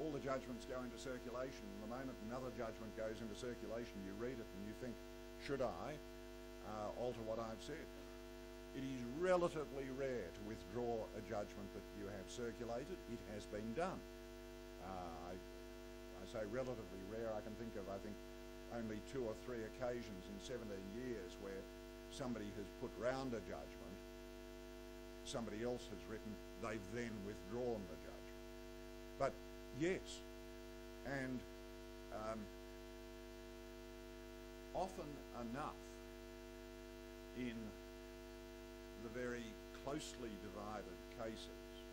all the judgments go into circulation. And the moment another judgment goes into circulation, you read it and you think, should I alter what I've said? It is relatively rare to withdraw a judgment that you have circulated. It has been done. I say relatively rare. I can think of, only 2 or 3 occasions in 17 years where somebody has put round a judgment, somebody else has written, they've then withdrawn the judgment. But yes, and often enough in the very closely divided cases,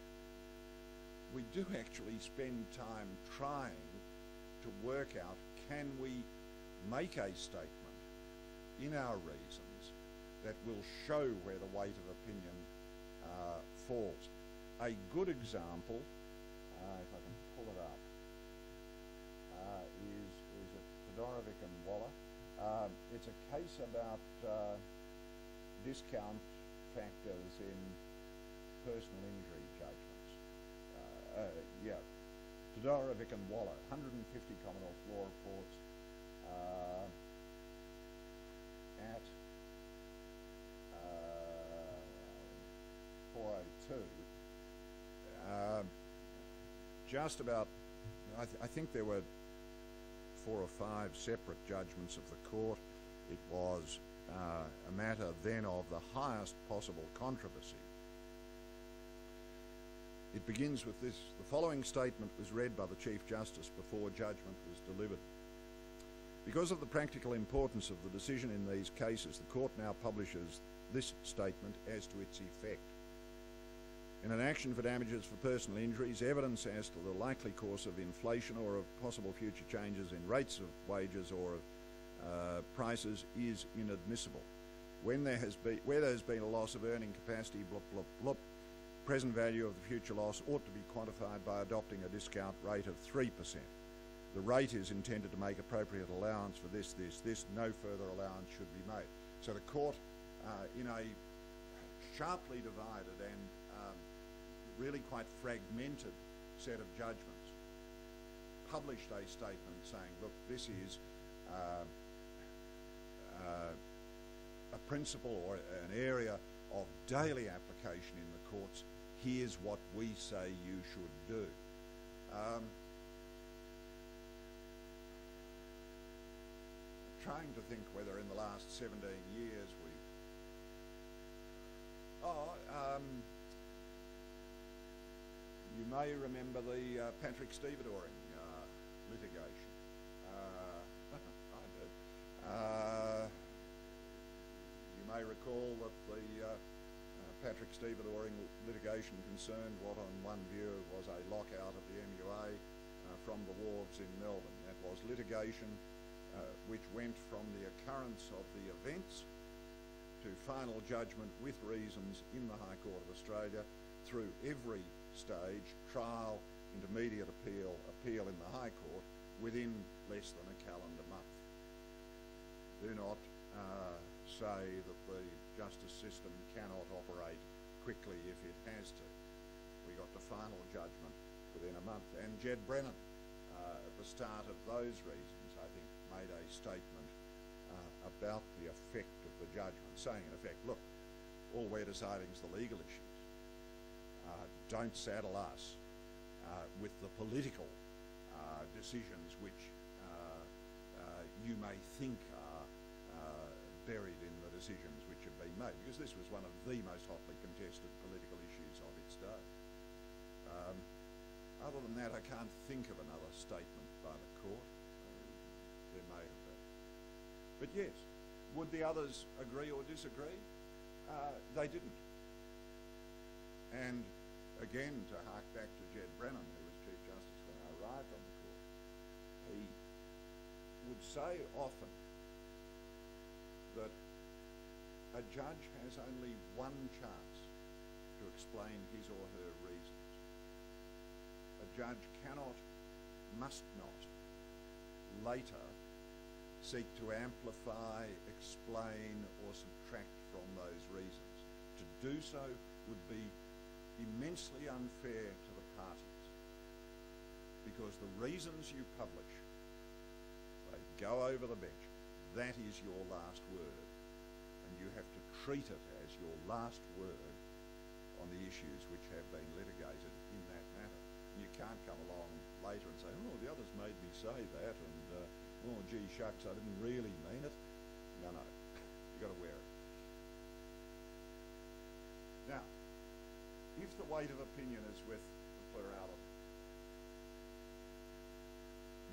we do actually spend time trying to work out, can we make a statement in our reasons that will show where the weight of opinion falls. A good example, if I can pull it up, is at Todorovic and Waller. It's a case about discount factors in personal injury judgments. Todorovic and Waller, 150 Commonwealth Law Reports at 402. Just about, I think there were 4 or 5 separate judgments of the court. It was a matter then of the highest possible controversy. It begins with this: the following statement was read by the Chief Justice before judgment was delivered. Because of the practical importance of the decision in these cases, the court now publishes this statement as to its effect. In an action for damages for personal injuries, evidence as to the likely course of inflation or of possible future changes in rates of wages or of prices is inadmissible. Where there has been a loss of earning capacity, present value of the future loss ought to be quantified by adopting a discount rate of 3%. The rate is intended to make appropriate allowance for this. No further allowance should be made. So the court, in a sharply divided and really quite fragmented set of judgments, published a statement saying, look, this is a principle or an area of daily application in the courts. Here's what we say you should do. Trying to think whether in the last 17 years we've... you may remember the Patrick Stevedoring litigation. I did. You may recall that the Patrick Stevedoring litigation concerned what on one view was a lockout of the MUA from the wharves in Melbourne. That was litigation which went from the occurrence of the events to final judgment with reasons in the High Court of Australia through every stage, trial, intermediate appeal, appeal in the High Court within less than a calendar month. Do not say that the justice system cannot operate quickly if it has to. We got to final judgment within a month. And Jed Brennan, at the start of those reasons, I think, made a statement about the effect of the judgment, saying in effect, look, all we're deciding is the legal issues. Don't saddle us with the political decisions which you may think are buried in the decisions which have been made, because this was one of the most hotly contested political issues of its day. Other than that, I can't think of another statement by the court. There may have been. But yes, would the others agree or disagree? They didn't. And again, to hark back to Jed Brennan, who was Chief Justice when I arrived on the court, he would say often that a judge has only one chance to explain his or her reasons. A judge cannot, must not, later seek to amplify, explain, or subtract from those reasons. To do so would be immensely unfair to the parties, because the reasons you publish, they go over the bench. That is your last word, and you have to treat it as your last word on the issues which have been litigated in that matter. You can't come along later and say, oh, the others made me say that, and oh, gee shucks, I didn't really mean it. No, you've got to wear it. Now, if the weight of opinion is with the plurality,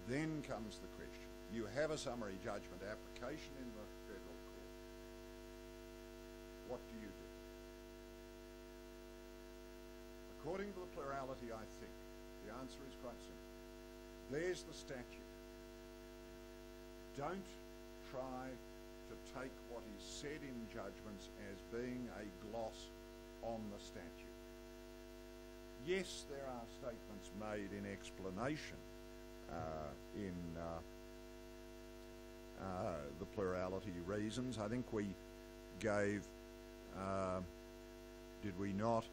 then comes the question. You have a summary judgment application in the federal court. What do you do? According to the plurality, I think, the answer is quite simple. There's the statute. Don't try to take what is said in judgments as being a gloss on the statute. Yes, there are statements made in explanation in the plurality reasons. I think we gave, did we not,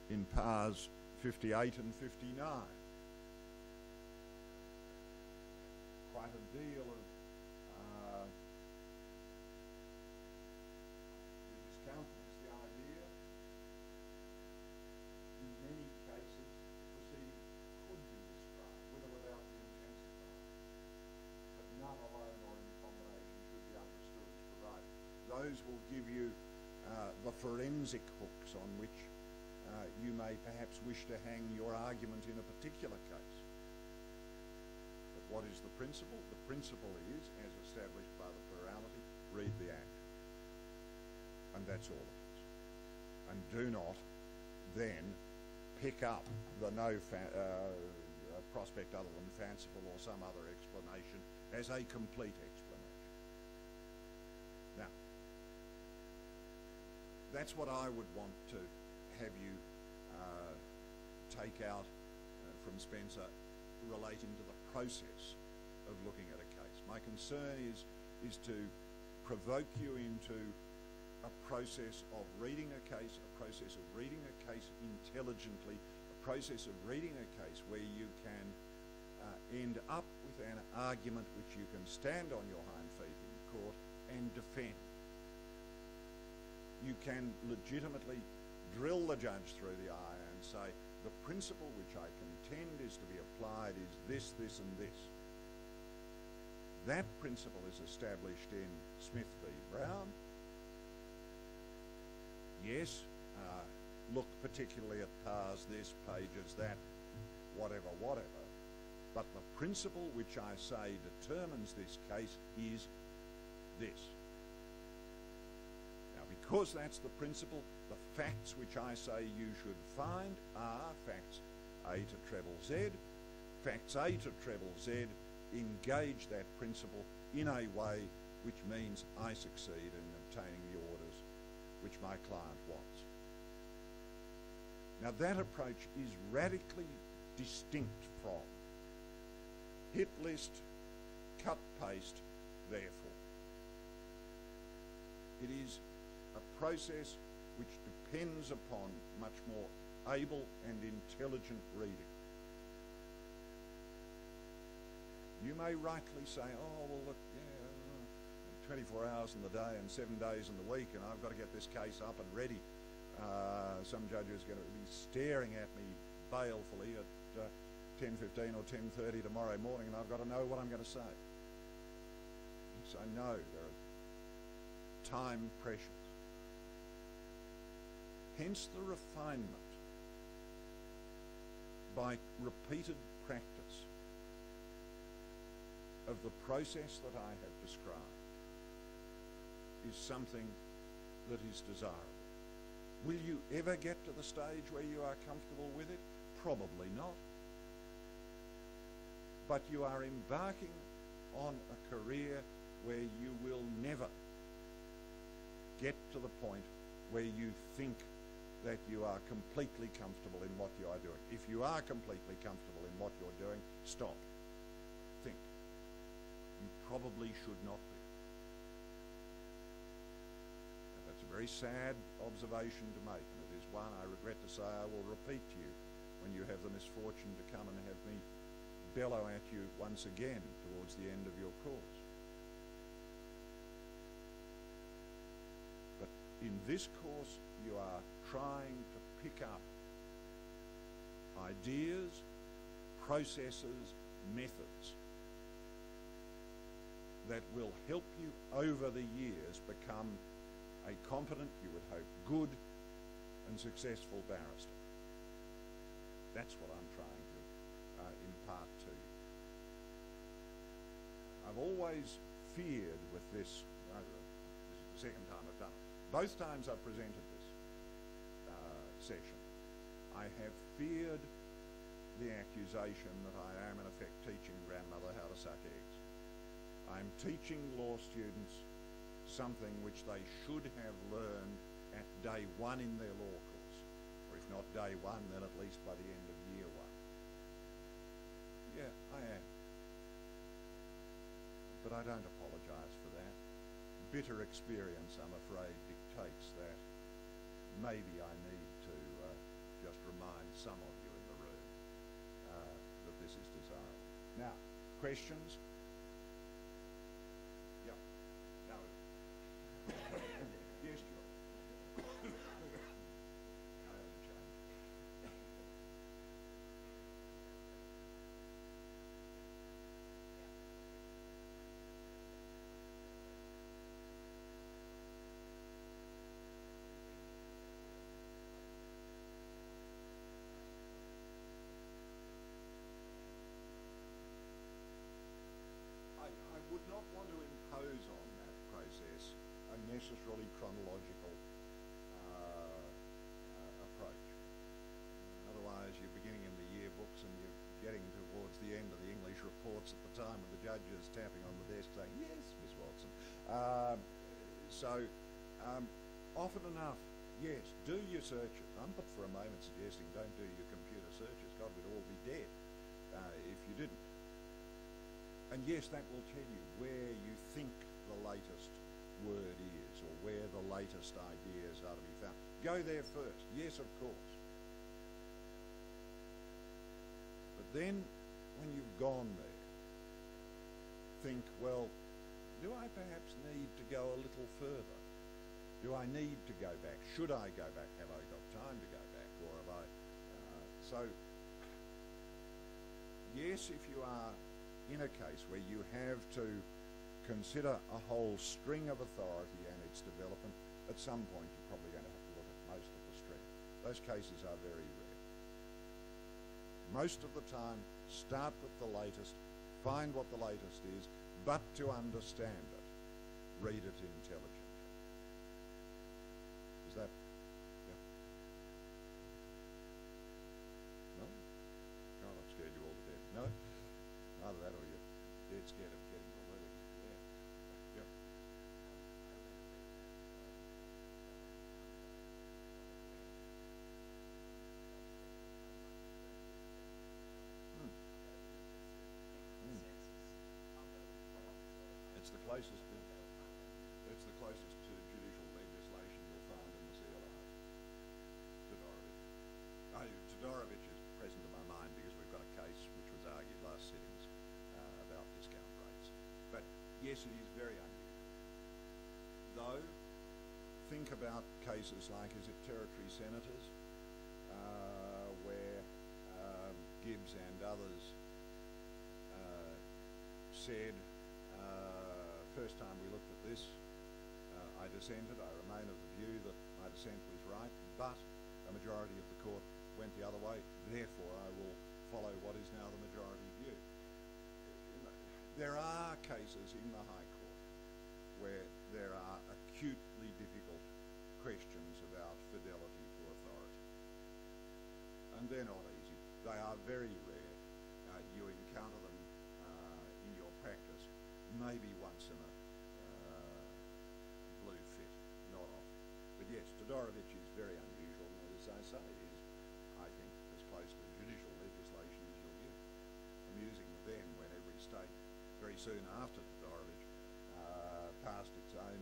in pars 58 and 59, quite a deal of discountenance the idea. In many cases, proceeding could be described, with or without the intensifier, but none alone or in combination should be understood as provided. Those will give you the forensic hooks on which you may perhaps wish to hang your argument in a particular case. But what is the principle? The principle is, as established by the plurality, read the Act. And that's all it is. And do not then pick up the prospect other than fanciful or some other explanation as a complete explanation. Now, that's what I would want to have you take out from Spencer relating to the process of looking at a case. My concern is to provoke you into a process of reading a case, a process of reading a case intelligently, a process of reading a case where you can end up with an argument which you can stand on your hind feet in court and defend. You can legitimately drill the judge through the eye and say, the principle which I contend is to be applied is this, this and this. That principle is established in Smith v. Brown. Yes, look particularly at pars this, pages that, whatever. But the principle which I say determines this case is this. Now, because that's the principle, the facts which I say you should find are facts A to treble Z. Facts A to treble Z engage that principle in a way which means I succeed in obtaining the orders which my client wants. Now, that approach is radically distinct from hit list, cut, paste, therefore. It is a process which depends upon much more able and intelligent reading. You may rightly say, oh, well, look, yeah, 24 hours in the day and 7 days in the week, and I've got to get this case up and ready. Some judge is going to be staring at me balefully at 10:15 or 10:30 tomorrow morning, and I've got to know what I'm going to say. So no, there are time pressures. Hence the refinement by repeated practice of the process that I have described is something that is desirable. Will you ever get to the stage where you are comfortable with it? Probably not. But you are embarking on a career where you will never get to the point where you think that you are completely comfortable in what you are doing. If you are completely comfortable in what you're doing, stop. Think. You probably should not be. And that's a very sad observation to make, and it is one I regret to say I will repeat to you when you have the misfortune to come and have me bellow at you once again towards the end of your course. But in this course, you are trying to pick up ideas, processes, methods that will help you over the years become a competent, you would hope, good and successful barrister. That's what I'm trying to impart to you. I've always feared with this, this is the second time I've done it. Both times I've presented this session, I have feared the accusation that I am in effect teaching grandmother how to suck eggs. I'm teaching law students something which they should have learned at day one in their law course, or if not day one, then at least by the end of year one. Yeah, I am. But I don't apologise for that. Bitter experience, I'm afraid, dictates that maybe I need to just remind some of you in the room that this is desirable. Now, questions? Yeah. No. Yes, George. I haven't changed. I would not want to impose on that process a necessarily chronological approach. Otherwise, you're beginning in the yearbooks and you're getting towards at the time when the judge is tapping on the desk saying, yes, Miss Watson. Often enough, yes, do your searches. I'm not for a moment suggesting don't do your computer searches. God, we'd all be dead if you didn't. And yes, that will tell you where you think the latest word is or where the latest ideas are to be found. Go there first. Yes, of course. But then, when you've gone there, think, well, do I perhaps need to go a little further? Do I need to go back? Should I go back? Have I got time to go back? Or have I... yes, if you are in a case where you have to consider a whole string of authority and its development, at some point you're probably going to have to look at most of the string. Those cases are very rare. Most of the time, start with the latest, find what the latest is, but to understand it, read it intelligently. Is that... yeah? No? God, I've scared you all to death. No? Either that or you're dead scared of getting the lead. Yeah. Yep. It's the closest to judicial legislation you'll find in the CLRs. Todorovic is present in my mind because we've got a case which was argued last sittings about discount rates. But yes, it is very unusual. Though, think about cases like, is it territory senators, where Gibbs and others said, first time we looked at this, I dissented. I remain of the view that my dissent was right, but a majority of the court went the other way. Therefore, I will follow what is now the majority view. There are cases in the High Court where there are acutely difficult questions about fidelity to authority. And they're not easy. They are very rare. You encounter them in your practice maybe once in a blue fit, not often. But yes, Todorovic is very unusual, and as I say, is, I think, as close to judicial legislation as you'll get. Amusing then when every state, very soon after Todorovic, passed its own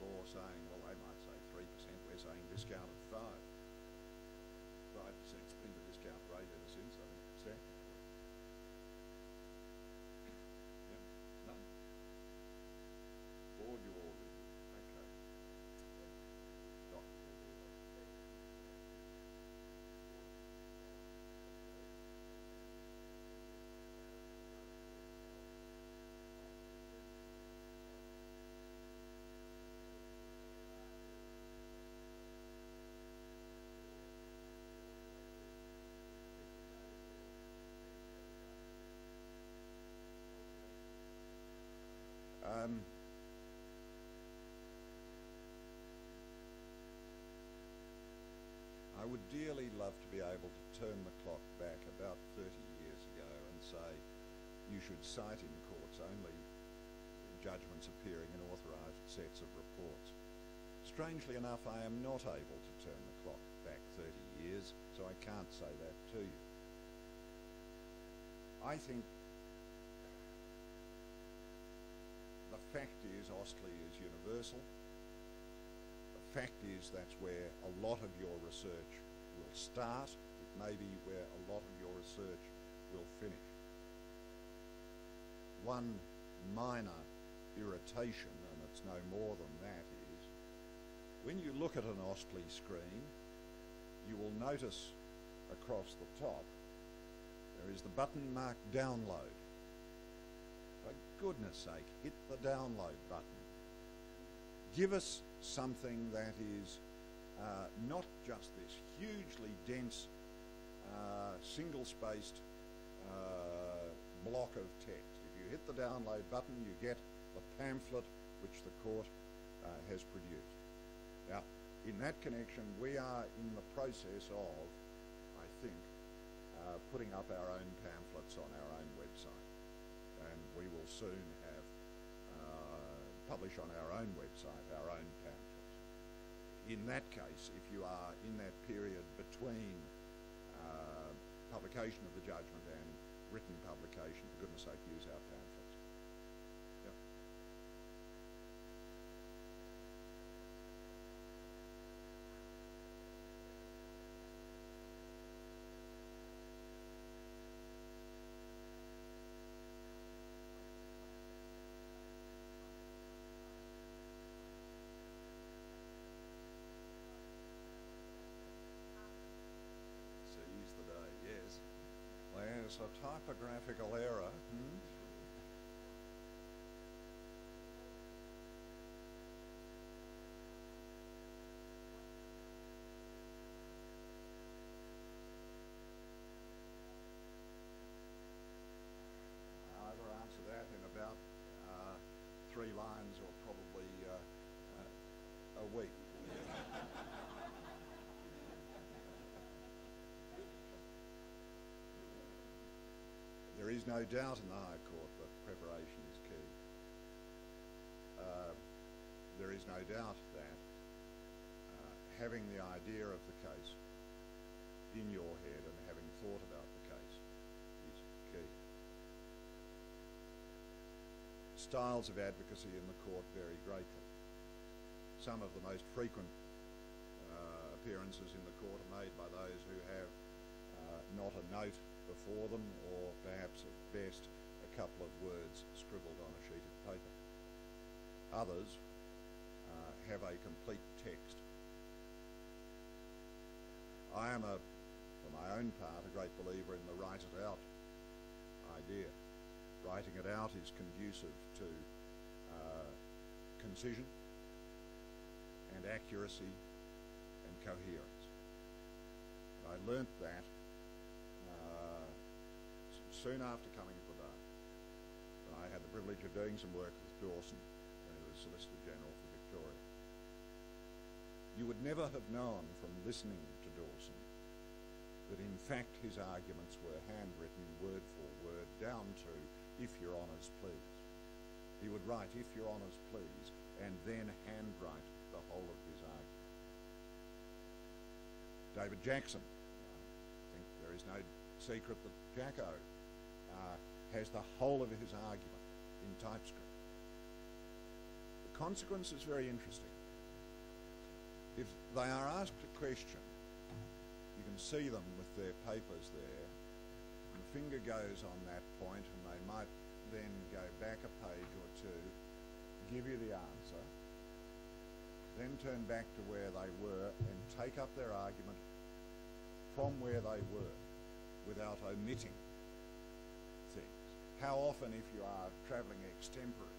law saying, well, they might say 3%, we're saying discount at 5. 5%'s been the discount rate ever since, I think, Stan? Yep. No? Board you all read. Okay. Doc. I would dearly love to be able to turn the clock back about 30 years ago and say you should cite in courts only judgments appearing in authorised sets of reports. Strangely enough, I am not able to turn the clock back 30 years, so I can't say that to you. I think the fact is Austlii is universal. The fact is that's where a lot of your research will start. It may be where a lot of your research will finish. One minor irritation, and it's no more than that, is when you look at an Austlii screen, you will notice across the top there is the button marked download. For goodness sake, hit the download button. Give us something that is not just this hugely dense, single-spaced block of text. If you hit the download button, you get a pamphlet which the court has produced. Now, in that connection, we are in the process of, I think, putting up our own pamphlets on our own website. and we will soon have publish on our own website our own pamphlet. In that case, if you are in that period between publication of the judgment and written publication, for goodness sake, use our pamphlet. Yep. Seize the day, yes. There's a typographical error. I'll either answer that in about 3 lines or probably a week. There is no doubt in the High Court that preparation is key. There is no doubt that having the idea of the case in your head and having thought about the case is key. Styles of advocacy in the court vary greatly. Some of the most frequent appearances in the court are made by those who have not a note before them, or perhaps at best a couple of words scribbled on a sheet of paper. Others have a complete text. I am, for my own part, a great believer in the write it out idea. Writing it out is conducive to concision and accuracy and coherence. And I learnt that soon after coming to the bar. I had the privilege of doing some work with Dawson, who was Solicitor General for Victoria. You would never have known from listening to Dawson that in fact his arguments were handwritten word for word down to "if your honours please." He would write "if your honours please" and then handwrite the whole of his argument. David Jackson, I think there is no secret that Jacko has the whole of his argument in typescript. The consequence is very interesting. If they are asked a question, you can see them with their papers there, and the finger goes on that point, and they might then go back a page or two, give you the answer, then turn back to where they were and take up their argument from where they were without omitting things. How often, if you are travelling extempore,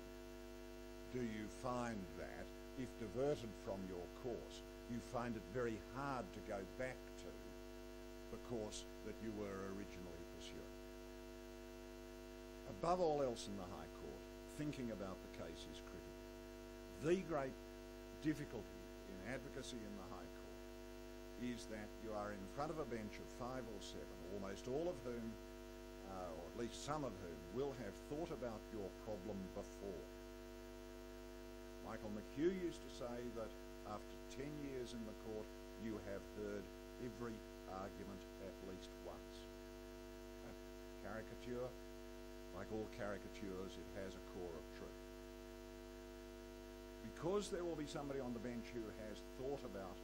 do you find that, if diverted from your course, you find it very hard to go back to the course that you were originally pursuing? Above all else in the High Court, thinking about the case is critical. The great difficulty in advocacy in the High Court is that you are in front of a bench of 5 or 7, almost all of whom, or at least some of whom, will have thought about your problem before. Michael McHugh used to say that after 10 years in the court, you have heard every argument at least once. A caricature, like all caricatures, it has a core of truth. Because there will be somebody on the bench who has thought about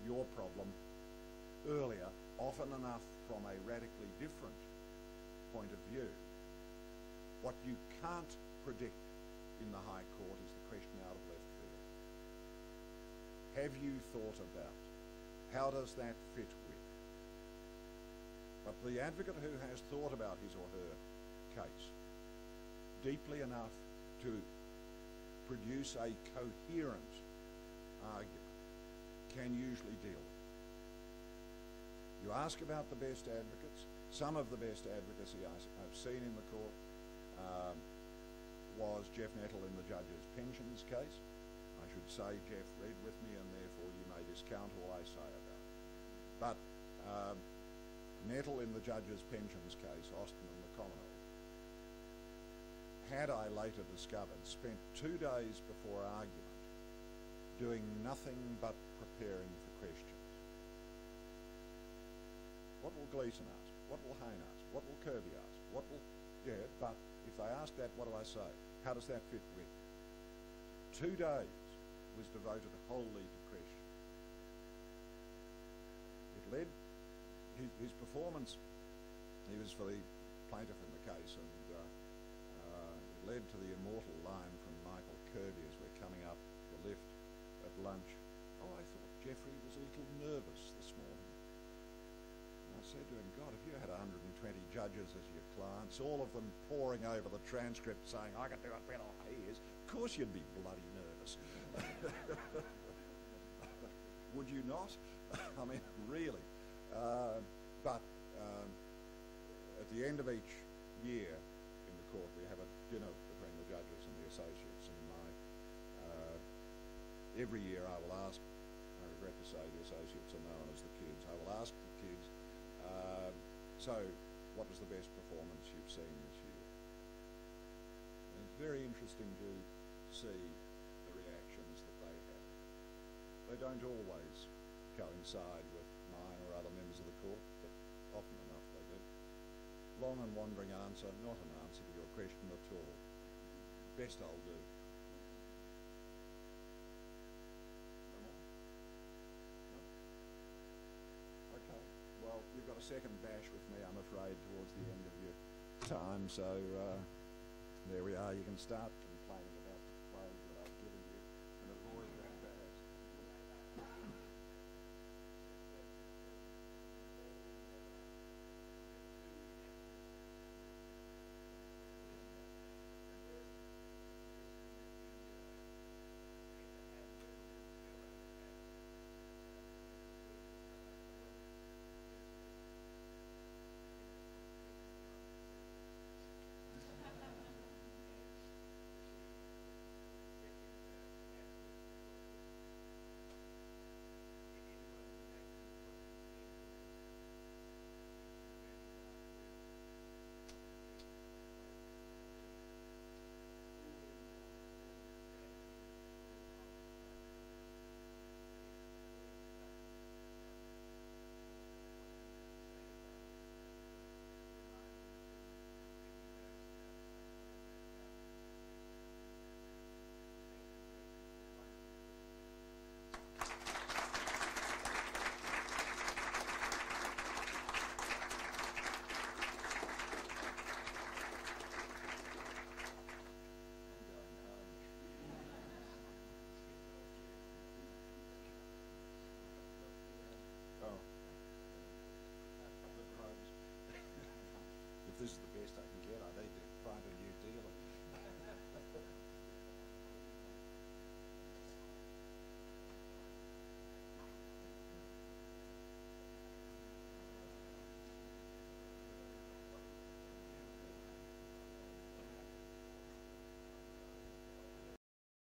your problem earlier, often enough from a radically different point of view. What you can't predict in the High Court is the question out of left field. Have you thought about how does that fit with? But the advocate who has thought about his or her case deeply enough to produce a coherent argument can usually deal with it. You ask about the best advocates. Some of the best advocacy I've seen in the court was Jeff Nettle in the judge's pensions case. I should say Jeff read with me, and therefore you may discount all I say about it. But Nettle in the judge's pensions case, Austin and the Commonwealth, had I later discovered, spent 2 days before argument doing nothing but preparing for questions. What will Gleeson ask? What will Hayne ask? What will Kirby ask? What will... Yeah, but if they ask that, what do I say? How does that fit with? 2 days was devoted wholly to questions. It led... His performance, he was for the plaintiff in the case, and it led to the immortal line from Michael Kirby as we're coming up the lift at lunch. Oh, I thought Jeffrey was a little nervous this morning. And I said to him, God, if you had 120 judges as your clients, all of them poring over the transcript saying, I can do it better, he is, of course you'd be bloody nervous. Would you not? I mean, really. But at the end of each year in the court, we have a dinner between the judges and the associates, and every year I will ask, I regret to say the associates are known as the kids, I will ask the kids, so what was the best performance you've seen this year? And it's very interesting to see the reactions that they have. They don't always coincide with mine or other members of the court, but often enough they do. Long and wandering answer, not an answer to your question at all. Best I'll do. No more? No? Okay. Well, you've got a second bash with me, I'm afraid, towards the end of your time, so there we are. You can start